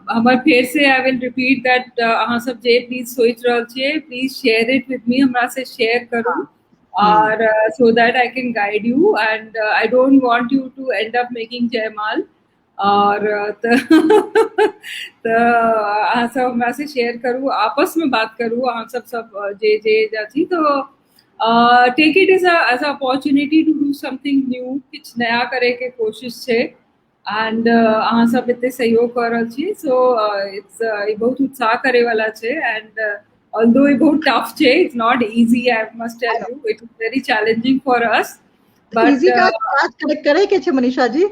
हमर फेर से आई विल रिपीट दैट अहाँ सब जे प्लीज सोच रहल छियै, please share it with me, हमरा से शेयर करू, और so that I can guide you, and I don't want you to end up making जयमाल। और अहाँ सब हमरा से शेयर करू, आपस में बात करू, अहाँ सब जे जाती, तो take it as a opportunity to do something new, किछ नया करे के कोशिश छै, एंड अहाँ सब एते सहयोग कर रहल छी, सो इट्स बहुत उत्साह करे वाला छै, एंड although it बहुत tough छै, it's not easy, I must tell you, it is very challenging for us, but easy का आज करे के छै मनीषा जी।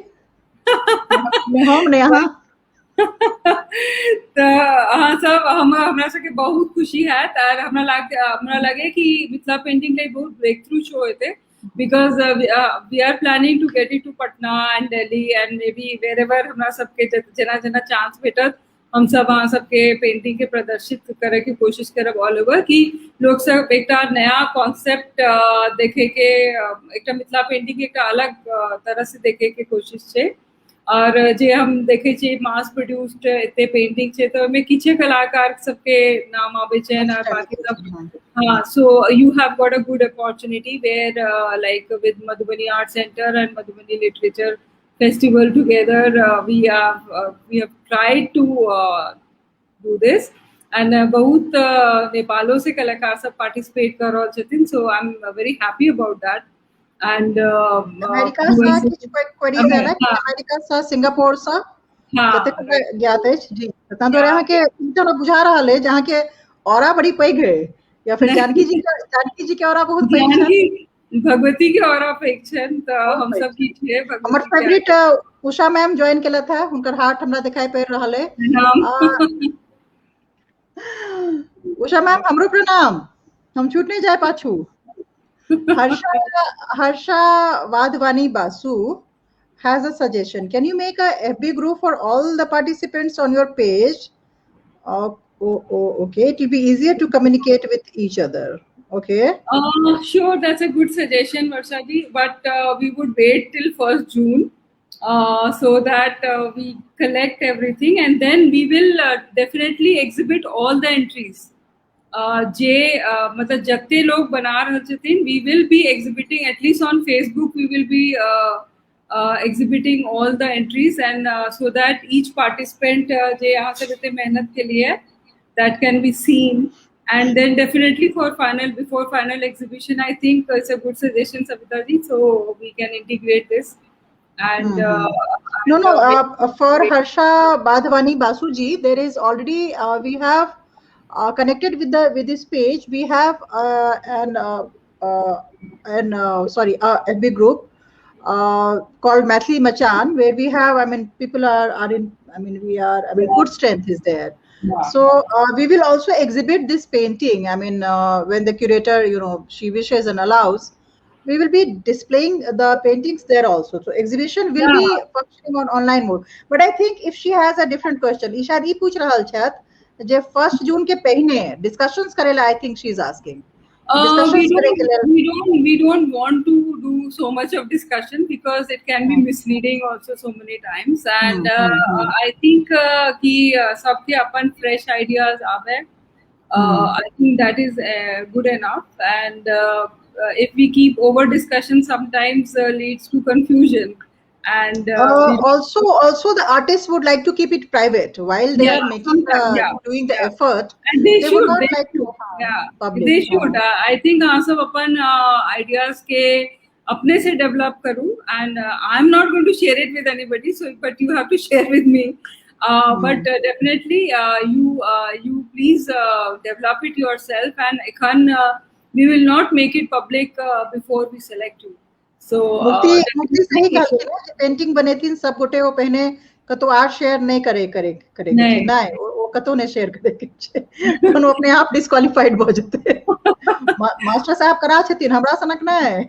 हम ने यहाँ तो अहाँ सब हमरा सबके बहुत खुशी है, और हमरा लगे कि मिथिला पेंटिंग ले बहुत ब्रेक थ्रू शो हेते, because we are planning to get it to Patna and Delhi and maybe wherever हमरा सबके जना जना चांस भेटत हम सब वहाँ सबके पेंटिंग के प्रदर्शित करे की कोशिश करब ऑल ओवर कि लोग सब एक नया कॉन्सेप्ट देखे के एक मिथिला पेंटिंग एक अलग तरह से देखे के कोशिश छे और जे हम देखे छे मास प्रोड्यूस्ड एते पेंटिंग छे तो में किछे कलाकार सबके नाम आवे छे और बाकी सब so you have got a good opportunity where like with Madhubani Art Center and Madhubani Literature Festival together we have tried to do this and बहुत नेपालों से कलाकार सब participate कर रहल छथिन so I'm very happy about that and America सा किछ queries है ना अमेरिका सा सिंगापुर सा कते ज्ञात है जी ता दोरे यहाँ के इंटर बुझा रहल है जहाँ के औरा बड़ी पैघ है या फिर जानकी जी के औरा बहुत पैघ है भगवती के औरा पैघ है तो हम सब की छे हमर फेवरेट उषा मैम ज्वाइन केला था उनकर हार्ट हमरा दिखाई पड़ रहल है उषा मैम हमरो प्रणाम हम छूट नहीं जाए पाछू Harsha Vadhwani Basu has a suggestion. Can you make a FB group for all the participants on your page? Okay. It will be easier to communicate with each other. Okay. Sure, that's a good suggestion, Varsha ji. But we would wait till 1st June so that we collect everything and then we will definitely exhibit all the entries. जे मतलब जत्ते लोग बना रहे छथिन we will be exhibiting at least on Facebook we will be exhibiting all the entries and so that each participant जे यहाँ से देते मेहनत के लिए that can be seen and then definitely before final exhibition I think it's a good suggestion Savita ji so we can integrate this and for Harsha Badhwani Basu ji there is already we have connected with this page we have an FB group called Mathli Machan where we have people are in good strength is there. So we will also exhibit this painting when the curator she wishes and allows we will be displaying the paintings there also so exhibition will be functioning on online mode but I think if she has a different question ईशाद ई पूछ रहल छथि जे 1st जून के पहले discussions करेला I think she is asking we don't want to do so much of discussion because it can be misleading also so many times and I think कि सबके अपन fresh ideas आवे I think that is good enough and if we keep over discussion sometimes leads to confusion and also the artists would like to keep it private while they are making doing the effort and they should not like to publish they should I think हाँ सब अपन ideas के अपने से develop करूँ and I'm not going to share it with anybody so but you have to share with me but definitely you please develop it yourself and we will not make it public before we select you so मुक्ति सही कहलकै painting बनेथिन सब गोटे ओ पहिने कतो are share नहीं करे नहीं ओ कतो नहीं शेयर करे के छै कोनो अपने आप डिस्क्वालिफाइड भ जेते मास्टर साहब करा छथिन हमरा सनक नहीं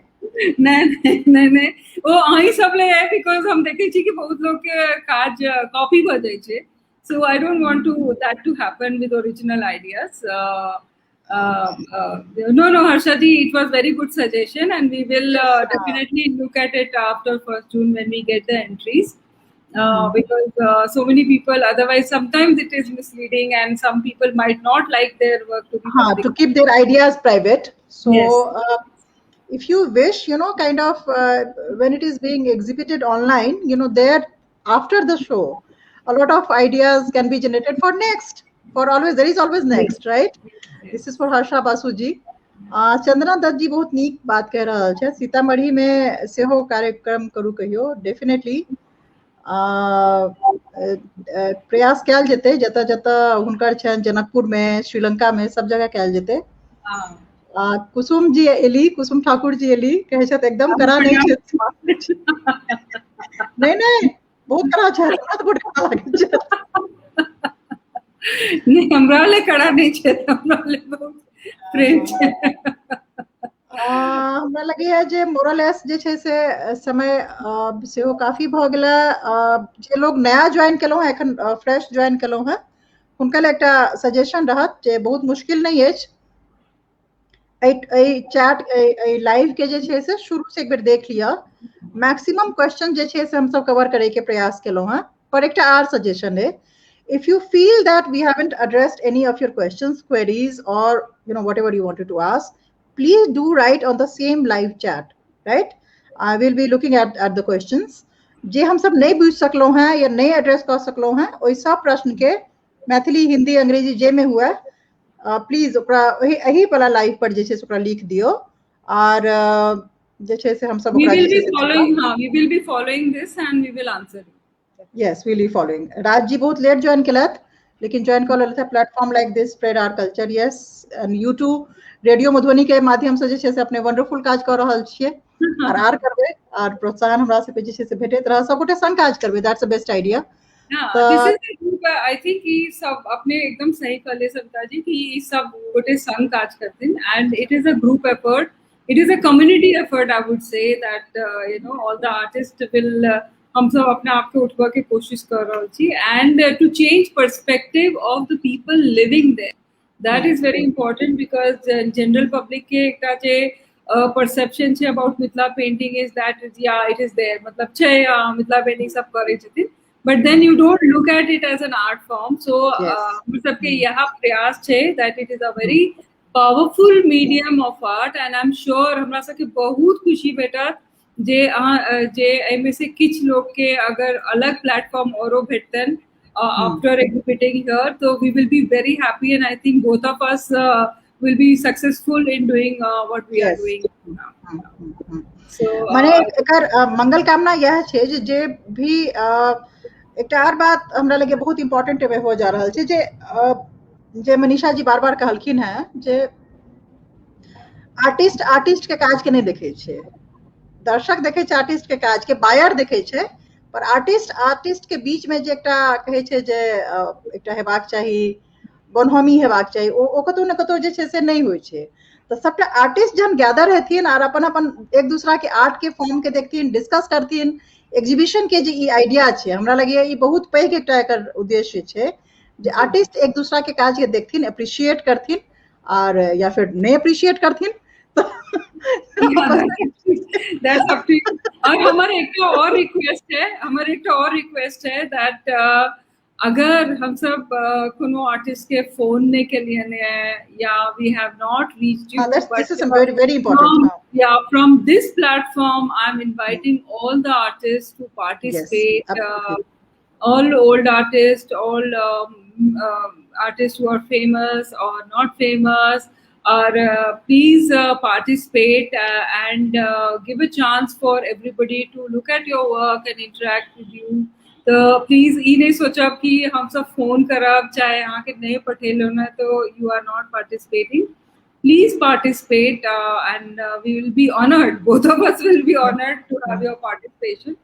ओ अही सब ले है बिकॉज़ हम देखे छी कि बहुत लोग के काज कॉपी भ जाय छै so I don't want that to happen with original ideas no Harsha ji it was very good suggestion and we will definitely look at it after 1st June when we get the entries because so many people otherwise sometimes it is misleading and some people might not like their work to be to keep their ideas private so if you wish kind of when it is being exhibited online there after the show a lot of ideas can be generated for there is always next right this is for Harsha Basu ji Chandana Dutt जी बहुत नीक बात कह रहल छै सीतामढ़ी में सेहो कार्यक्रम करू कहियो डेफिनेटली प्रयास कयल जेतै जतऽ हुनकर छनि जनकपुर में श्रीलंका में सब जगह कयल जेतै कुसुम जी एली कुसुम ठाकुर जी एली कहे छथि एकदम करा नहीं छै नहीं बहुत करा छै बहुत गोटे करा लागे छै नहीं हमरा ले कड़ा नहीं छै हमरा ले बहुत प्रेम छै हमरा लगैए जे मोरलेस जे छै से समय सेहो काफी भऽ गेलै। जे लोग नया ज्वाइन केलहुँ हेँ, एखन फ्रेश ज्वाइन केलहुँ हेँ, हुनका लेल एकटा सजेशन रहत जे बहुत मुश्किल नहीं अछि। चैट लाइव के जे छै से शुरू से एक बेर देख लिअ। मैक्सिमम क्वेश्चन जे छै से हम सब कवर करे के प्रयास केलहुँ हेँ। पर एकटा आर सजेशन है, if you feel that we haven't addressed any of your questions, queries, or whatever you wanted to ask, please do write on the same live chat, right? I will be looking at the questions. जे हम सब नहीं बुझ सकलहुँ हैं या नहीं address कर सकलहुँ हैं, ओहि सब प्रश्न के मैथिली, हिंदी, अंग्रेजी जे में हुआ प्लीज यही वाला लाइव पर जे छै से ओकरा लिख दियो। और जे छै से हम सब we ओकरा will जे be छै से following we will be following this and we will answer you. Yes, we'll be following. Raj ji बहुत लेट ज्वाइन केलथि, लेकिन ज्वाइन कऽ लेलथि platform like this, spread our culture. Yes, and you too radio Madhubani के माध्यम से जे छै से अपने वंडरफुल काज कऽ रहल छियै। आर करबै, और प्रोत्साहन हमरा सबके जे छै से भेटैत रहत, सबगोटे संग काज करबै, that's the best idea. This is the group, I think कि सब अपने एकदम सही कहले सविता जी कि ई सब गोटे संग काज करथिन and it is a group effort, it is a community effort. I would say that all the artist will हम सब अपने आप के उठबा के कोशिश कर रहल छी and to change perspective of the people living there. That is very important because general public के एकटा जे परसेप्शन छै about Mithila painting is that या इट इज देयर, मतलब छै मिथिला पेंटिंग सब करे छथिन, but then you don't look at it as an art form. So हम सबके यह प्रयास छै that it is a very powerful medium of art and I'm sure हमरा सबके बहुत खुशी भेटत जे एहिमे से किछ लोग के अगर अलग प्लेटफॉर्म औरो भेटतन after exhibiting here, so we will be very happy and I think both of us will be successful in doing what we are doing now. So माने एकर मंगल कामना यह छै जे भी एकटा आर बात हमरा लगे बहुत इम्पोर्टेंट एमे हो जा रहल छै जे मनीषा जी बार बार कहलखिन हैं जे आर्टिस्ट के काज के नहीं देखे छै, दर्शक देखे छै आर्टिस्ट के काज के, बायर देखे छै, पर आर्टिस्ट के बीच में जे एकटा कहे छै जे एकटा हेबाक चाही, बनहमी हेबाक चाही, ओ कतौ न कतौ जे छै से नहीं होय छै। तो सबटा आर्टिस्ट जहन गैदर हेथिन और अपन अपन एक दूसरा के आर्ट के फॉर्म के देखथिन, डिस्कस करथिन, एग्जीबिशन के जे ई आइडिया छै, हमरा लगैया ई बहुत पैघ एकटा एकर उद्देश्य छै जे आर्टिस्ट एक दूसरा के काज के देखथिन, अप्रिशिएट करथिन, और या फिर नहीं अप्रिशिएट करथिन। That's up to you. और हमारा एक और रिक्वेस्ट है दैट अगर हम सब कोनो आर्टिस्ट के फोन ने के लिए ने या we have not reached you, this is very important. From this platform I'm inviting all the artists to participate. Yes, all old artists, all artists who are famous or not famous, or please participate and give a chance for everybody to look at your work and interact with you. तो please ई नहीं सोचा कि हम सब phone करब चाहे यहाँ के नहीं पठेलो ना तो you are not participating. Please participate and we will be honored. Both of us will be honored to have your participation.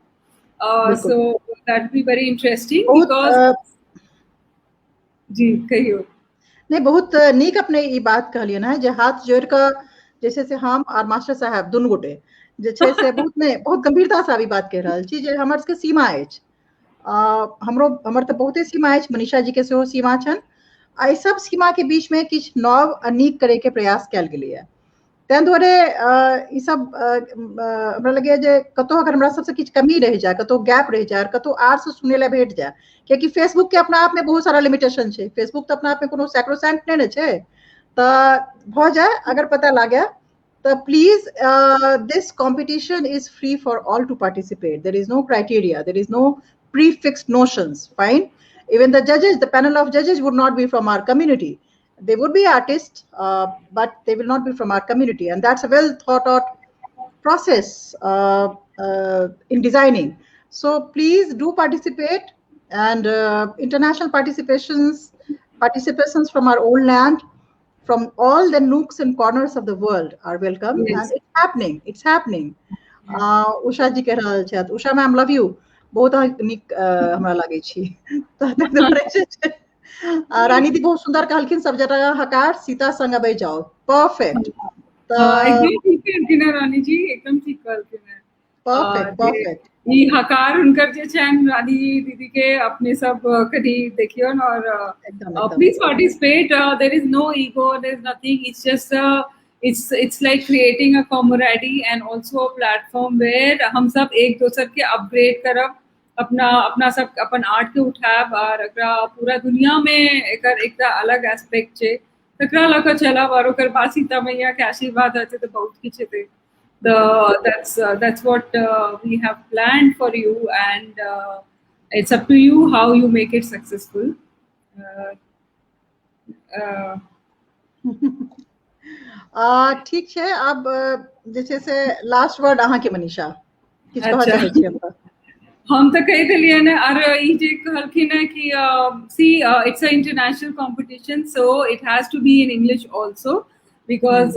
So that will be very interesting because जी कहियो नहीं बहुत नीक अपने ई बात कहलिए ना जे हाथ जोड़ कर जैसे से हम और मास्टर साहब दुनू गोटे जे छै से बहुत गंभीरता से ई बात कह रहल छी जे हमर सबके सीमा अछि, हमर तऽ बहुते सीमा अछि, मनीषा जी के सेहो सीमा छन, एहि सब सीमा के बीच में किछ नव आ नीक करे के प्रयास कयल गेलैया। तैं दुआरे ई सब हमरा लगैया जे कतौ अगर हमरा सबसे किछ कमी रह जाए, कतौ गैप रह जाए, कतौ आर से सुने ला भेट जाए, क्योंकि फेसबुक के अपना आप में बहुत सारा लिमिटेशन छै, फेसबुक तो अपना आप में कोनो सैक्रोसैंक्ट नहीं छै, तो भ जाए अगर पता लागे तो please this competition is free for all to participate. There is no criteria, there is no prefixed notions, fine. Even the judges, the panel of judges would not be from our community. They would be artists, but they will not be from our community, and that's a well thought out process in designing. So please do participate, and international participations from our own land, from all the nooks and corners of the world are welcome. Yes. And it's happening. Usha जी कह रहल छथि, Usha ma'am love you, बहुत नीक हमरा लागे छी। रानी दी बहुत सुंदर कहलखिन, सब जगह हकार सीता संग अबै जाओ, परफेक्ट। एकदम ठीक है अर्चना रानी जी, एकदम ठीक कहलखिन है। परफेक्ट ई हकार हुनकर जे छन रानी दीदी के अपने सब कभी देखियो न, और एकदम please participate, there is no ego, there is nothing, it's just it's like creating a camaraderie and also a platform where हम सब एक दूसरे के अपग्रेड करब, अपना अपना सब अपन आर्ट के उठाब, और एकरा पूरा दुनिया में एकर एक अलग एस्पेक्ट छे, तकरा लक चलब, और ओकर बाद सीता मैया के आशीर्वाद रहते तो बहुत किछ हेते। That's what we have planned for you, and it's up to you how you make it successful. ठीक है। अब जैसे से लास्ट वर्ड अहाँ के मनीषा किछ कहऽ चाहै छी हमरा? हम तो कही दिलिए ने, और ई जे कहलखिन है कि see it's a international competition, so it has to be in English also, because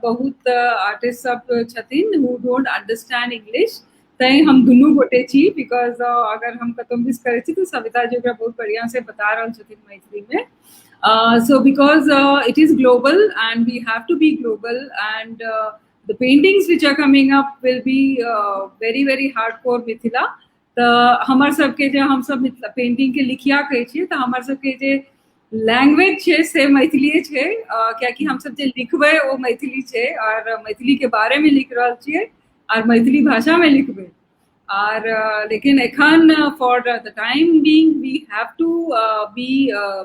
बहुत आर्टिस्ट सब छथिन हु डोंट अंडरस्टैंड इंग्लिश, तै हम दुनू गोटे छी, बिकॉज अगर हम कतौ मिस करै छी तो सविता जी ओकरा बहुत बढ़िया से बता रहल छथिन मैथिली में। So because it is global and we have to be global, and the paintings which are coming up will be very very hardcore Mithila. तो हमार सबके जे हम सब मिथिला पेंटिंग के लिखिया कहै छियै, तो हमार सबके जे लैंग्वेज छे से मैथिली छे, कियाकि हम सब जे लिखबै ओ मैथिली छे, और मैथिली के बारे में लिख रहल छियै, और मैथिली भाषा में लिखबै। और लेकिन एखन for the time being we have to be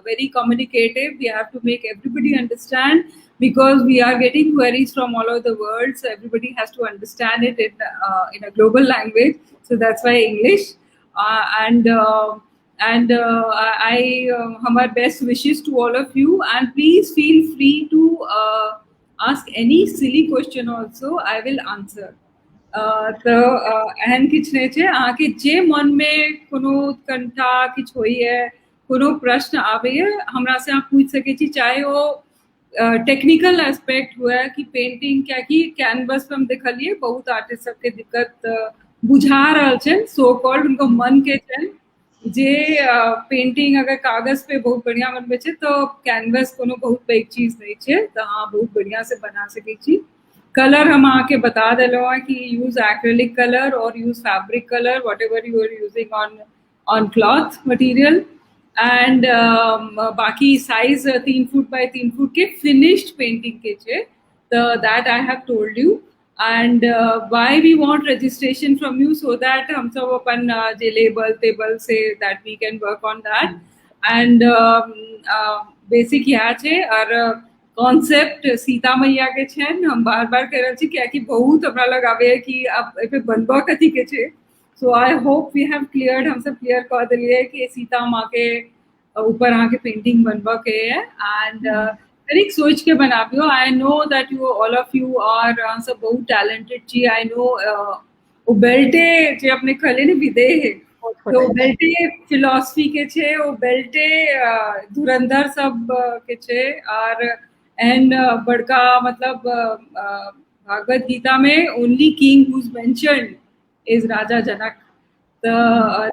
very communicative, we have to make everybody understand, because we are getting queries from all over the world, so everybody has to understand it in a global language, so that's why English, and I our best wishes to all of you, and please feel free to ask any silly question also, I will answer। तो एहन किछ नहीं छे, अहाँके जे मन में कोनो उत्कंठा किछ होई है, कोनो प्रश्न आवे है, हमरा से आप पूछ सके छी, चाहे वो टेक्निकल एस्पेक्ट हुआ कि पेंटिंग, क्या कि कैनवस पे हम देखलिए बहुत आर्टिस्ट सबके दिक्कत बुझा रहल छन, सो कॉल्ड उनको मन के छन जे पेंटिंग अगर कागज पे बहुत बढ़िया बनबे छे तो कैनवस कोनो बहुत पैघ चीज नहीं छे, तो हाँ बहुत बढ़िया से बना सके छी। कलर हम आके बता दिलो है कि यूज एक्रेलिक कलर और use fabric colour, whatever you are using on cloth material, and बाकी साइज 3 फुट बाय 3 फुट के फिनिश्ड पेंटिंग के छे, तो that I have told you, and why we want registration from you, so that हम सब अपन जे label table से that we can work on that, and basic यहाँ छे, और कॉन्सेप्ट सीता मैया के छन, हम बार बार कह रहे छी कि बहुत हमरा लग आवे है कि अब ए पे बनबा कथी के छे, so I hope we have cleared, हम सब क्लियर कर दिलिए कि सीता माँ के ऊपर अहाँ के पेंटिंग बनबा के है, एंड तरीक सोच के बनाबियो। I know that you all of you are सब बहुत टैलेंटेड छी, आई नो ओ बेल्टे जे अपने खले ने विदे है, तो बेल्टे फिलॉसफी के छे, ओ बेल्टे धुरंधर सब के छे, और एंड बड़का मतलब भागवत गीता में only king who is mentioned is Raja Janak, तो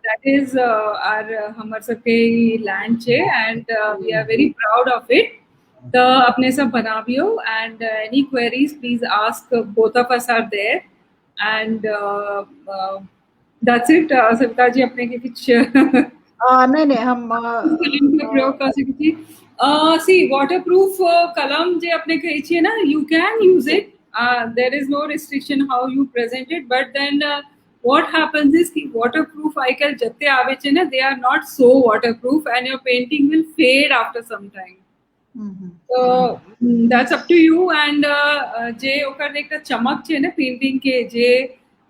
दैट इज आर हमर सबके लैंड छे, and we are very proud of it. तो अपने सब बनाबियो, and any queries please ask, both of us are there, and that's it. Savita ji अपने के कुछ नहीं हम प्रयोग कर सकती सी waterproof कलम जे अपने कही छिए ना, you can use it, there is no restriction how you present it, but then what happens is कि waterproof आजकल जते आवे छे ना, they are not so waterproof, and your painting will fade after some time, so that's up to you, and जे ओकर एक चमक छे ना पेंटिंग के, जे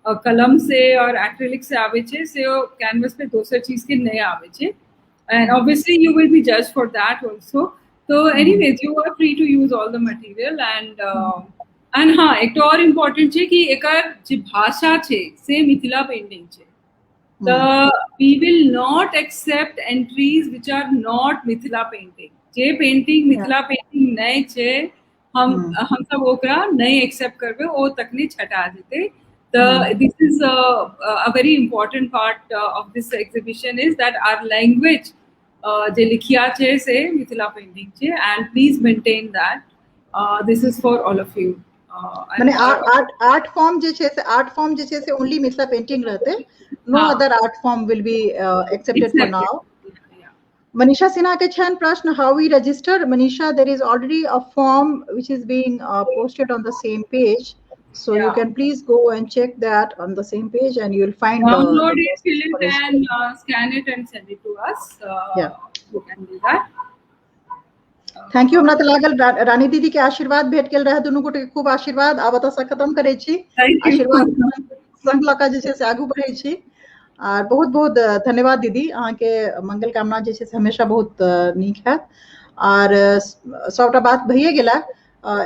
कलम से और एक्रेलिक से आवे छे, से कैनवस पे दोसर चीज के नहीं आवे छे, and obviously you will be judged for that also, so anyways you are free to use all the material, and हाँ एक तो और important छे कि एकर जे भाषा छे से मिथिला पेंटिंग छे, तो we will not accept entries which are not Mithila painting, J painting Mithila painting नहीं छे हम सब ओकरा नहीं एक्सेप्ट करबे, ओ तकनी छटा देते। So this is a very important part of this exhibition, is that our language जे लिखिया छे से मिथिला पेंटिंग छे, and please maintain that, This is for all of you. माने आर्ट फॉर्म जे छे से ओनली मिथिला पेंटिंग रहते, no other art form will be accepted for now. Manisha Sinha ke chhan prashn, how we register? Manisha, there is already a form which is being posted on the same page, so you can please go and check that on the same page, and you will find download it, fill it, and scan it and send it to us. You can do that. Thank you. हमरा त लागल रानी दीदी के आशीर्वाद भेट गेल रहे, दुनू गोटे के खूब आशीर्वाद. आब त से खत्म करे छी, आशीर्वाद संग लका जे छे से आगू बढ़े छी. और बहुत बहुत धन्यवाद दीदी, अहाँ के मंगल कामना जे छे से हमेशा बहुत नीक है. और सबटा बात भइए गेला.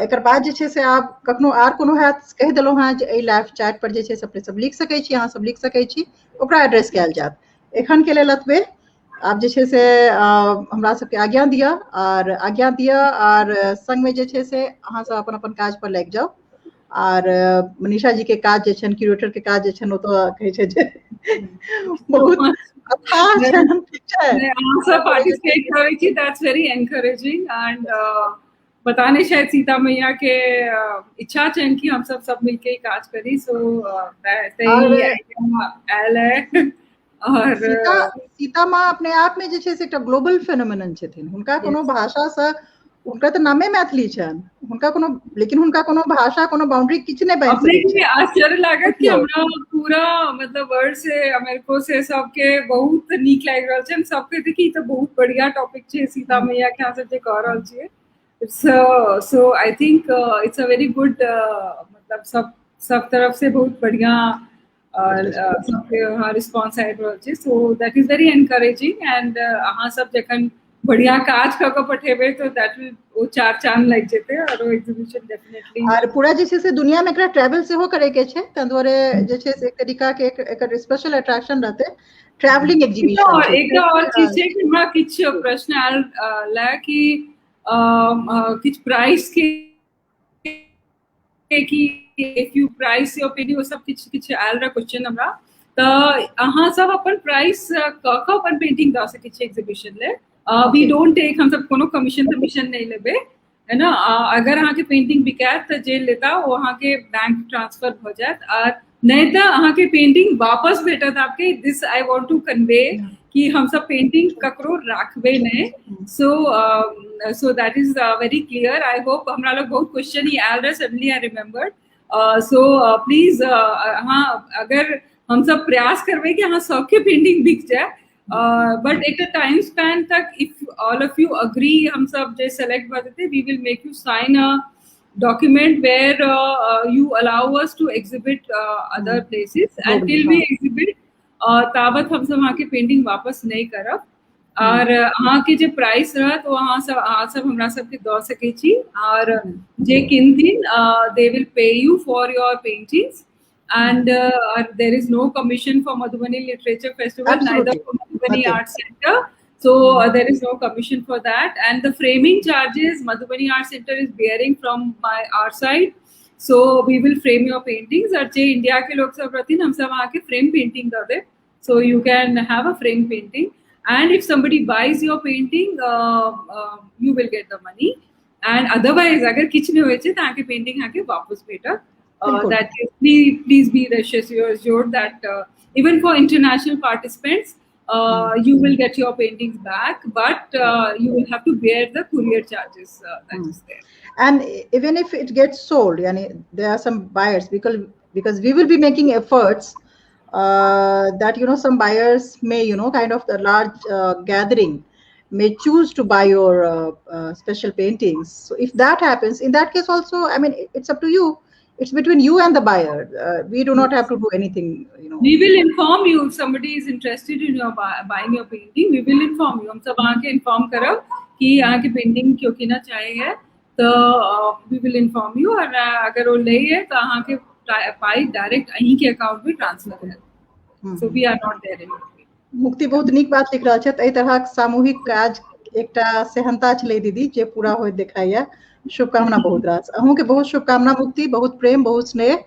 एकर बाद जे छे से आप कखनो आर कोनो हैत कह देलौ हां जे ए लाइव चैट पर जे छे से अपने सब लिख सकै छी, अहाँ सब लिख सकै छी, ओकरा एड्रेस कैल जात. एखन के लेल अतबे. आप जे छे से हमरा सबके आज्ञा दिया और संग में जे छे से अहाँ सब अपन अपन काज पर लागि जाओ. और मनीषा जी के काज जे छन, क्यूरेटर के काज जे छन, ओ तो कहे छे जे बहुत अच्छा छन. ठीक है, अहाँ सब पार्टिसिपेट करै छी, दैट्स वेरी एनकरेजिंग. एंड बताने शायद सीता मैया के इच्छा छन कि हम सब मिलके ही काज करी. सो तई आयल है. और सीता माँ अपने आप में जे छे से एकटा ग्लोबल फेनोमेनन छथिन. हुनका कोनो भाषा से, उनका तो नामे मैथिली छन, हुनका कोनो, लेकिन हुनका कोनो भाषा, कोनो बाउंड्री किछ नै बन सकै छै. आश्चर्य लागत कि हमरा पूरा मतलब वर्ल्ड से, अमेरिका से सबके बहुत नीक लागि रहल छै. सबके देखी तो बहुत बढ़िया टॉपिक छै सीता मैया के, अहाँ सब जे कह रहल छियै. So I think it's a very good, मतलब सब तरफ से बहुत बढ़िया सबके रिस्पॉन्स आबि रहल छै. सो that is very encouraging. And अहाँ सब जखन बढ़िया काज क के पठेबे तो दैट विल ओ चार चांद लग जेते. और एग्जीबिशन डेफिनेटली और पूरा जे छे से दुनिया में एकरा ट्रैवल से हो करे के छे, त दुआरे जे छे से एक तरीका के एकर स्पेशल अट्रैक्शन रहते, ट्रैवलिंग एग्जीबिशन. एक और चीज छै कि हमरा किछ प्रश्न आयल ला कि किछ प्राइस के कि if you price your painting, वो सब किछ आयल रहा क्वेश्चन हमरा. त अहाँ सब अपन प्राइस क अपन पेंटिंग द सके छी एग्जीबिशन ले. वी डोंट टेक, हम सब कोनो कमीशन नहीं लेबे, है ना. अगर अहाँ के पेंटिंग बिकात त जे लेता वो अहाँ के बैंक ट्रांसफर हो जात, और नहीं तो अहाँ के पेंटिंग वापस भेटत आपके. This I want to convey कि हम सब पेंटिंग ककरो राखबे नहीं. So that is very clear. I hope हमरा लोग बहुत क्वेश्चन ही आयल रहे, suddenly I remembered. So please हाँ, अगर हम सब प्रयास करबे कि हाँ सबके पेंटिंग बिक जाए, बट एक टाइम स्पैन तक if all of you agree, हम सब जो सेलेक्ट करते, we will make you sign a document where you allow us to exhibit other places, and till we exhibit ताबत हम सब वहाँ के पेंटिंग वापस नहीं करब. और अहाँ के जो प्राइस रहत वो अहाँ सब हमरा सबके दऽ सकै छी. और जे किनथिन they will pay you for your paintings, and there is no commission for Madhubani Literature Festival. Absolutely. Neither for Madhubani Art Center. So there is no commission for that, and the framing charges Madhubani Art Center is bearing from our side. So we will frame your paintings. और जे India के लोग सब रहते हैं, हम सब वहाँ के frame painting कर दे. So you can have a frame painting, and if somebody buys your painting, you will get the money. And otherwise, अगर किछ नहीं होए तो आके painting आके वापस भेटा. That is, please be assured that even for international participants, you will get your paintings back, but you will have to bear the courier charges that is there. And even if it gets sold, there are some buyers, because we will be making efforts that some buyers may kind of the large gathering may choose to buy your special paintings. So if that happens, in that case also, I mean, it's up to you. It's between you and the buyer. We do not have to do anything. We will inform you if somebody is interested in your buying your painting. We will inform you. हम सब आके inform करब कि आके painting क्यों किना चाहिए, तो we will inform you. और अगर वो ले है तो आके पाई डायरेक्ट अहीं के अकाउंट में ट्रांसफर है. So we are not there anymore. मुक्ति बहुत नीक बात लिख रहा छथि. एहि तरहक सामूहिक काज एकटा सेहनता छलै दीदी, जे पूरा होय देखाइया. शुभकामना बहुत रास. अहूँ के बहुत शुभकामना मुक्ति, बहुत प्रेम, बहुत स्नेह.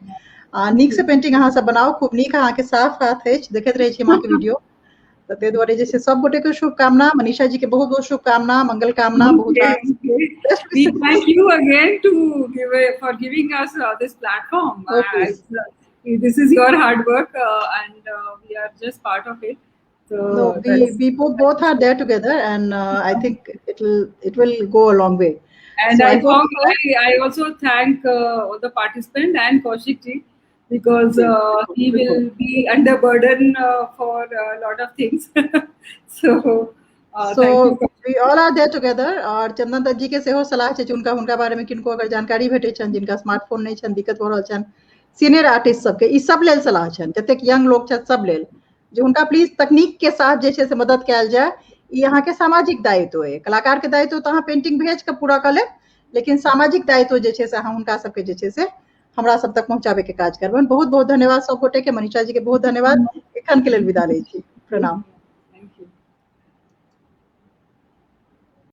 नीक से पेंटिंग अहाँ सब बनाओ, खूब नीक अहाँ के साफ हाथ अछि, देखैत रहै छी अहाँ के वीडियो. तो ते दुआरे जे छै सब गोटे के शुभकामना, मनीषा जी के बहुत बहुत शुभकामना, मंगल कामना, बहुत Okay. We thank you again for giving us this platform. Okay. This is your hard work, and we are just part of it. So No, we both are there together, and I think it will go a long way. And So I also thank all the participants and Kaushik ji, because he will be under burden for a lot of things. So so thank you. we all are there together. और चंदन दत्त जी के सेहो सलाह छै हुनका हुनका बारे में किनको अगर जानकारी भेटै छन, जिनका स्मार्टफोन नहीं छन, दिक्कत भ रहल छन, सीनियर आर्टिस्ट सबके ई सब लेल सलाह छन, जतेक यंग लोग छन सब लेल, जे हुनका प्लीज तकनीक के साथ जे छै से मदद कैल जाए। ई अहाँ के सामाजिक दायित्व है, कलाकार के दायित्व तो अहाँ पेंटिंग भेज के पूरा कर ले, लेकिन सामाजिक दायित्व जे छै से अहाँ हुनका सबके जे छै से हमरा सब तक पहुंचाबे के काज करबन। बहुत बहुत धन्यवाद सब गोटे के, मनीषा जी के बहुत धन्यवाद। एखन के लेल विदा लै छी, प्रणाम।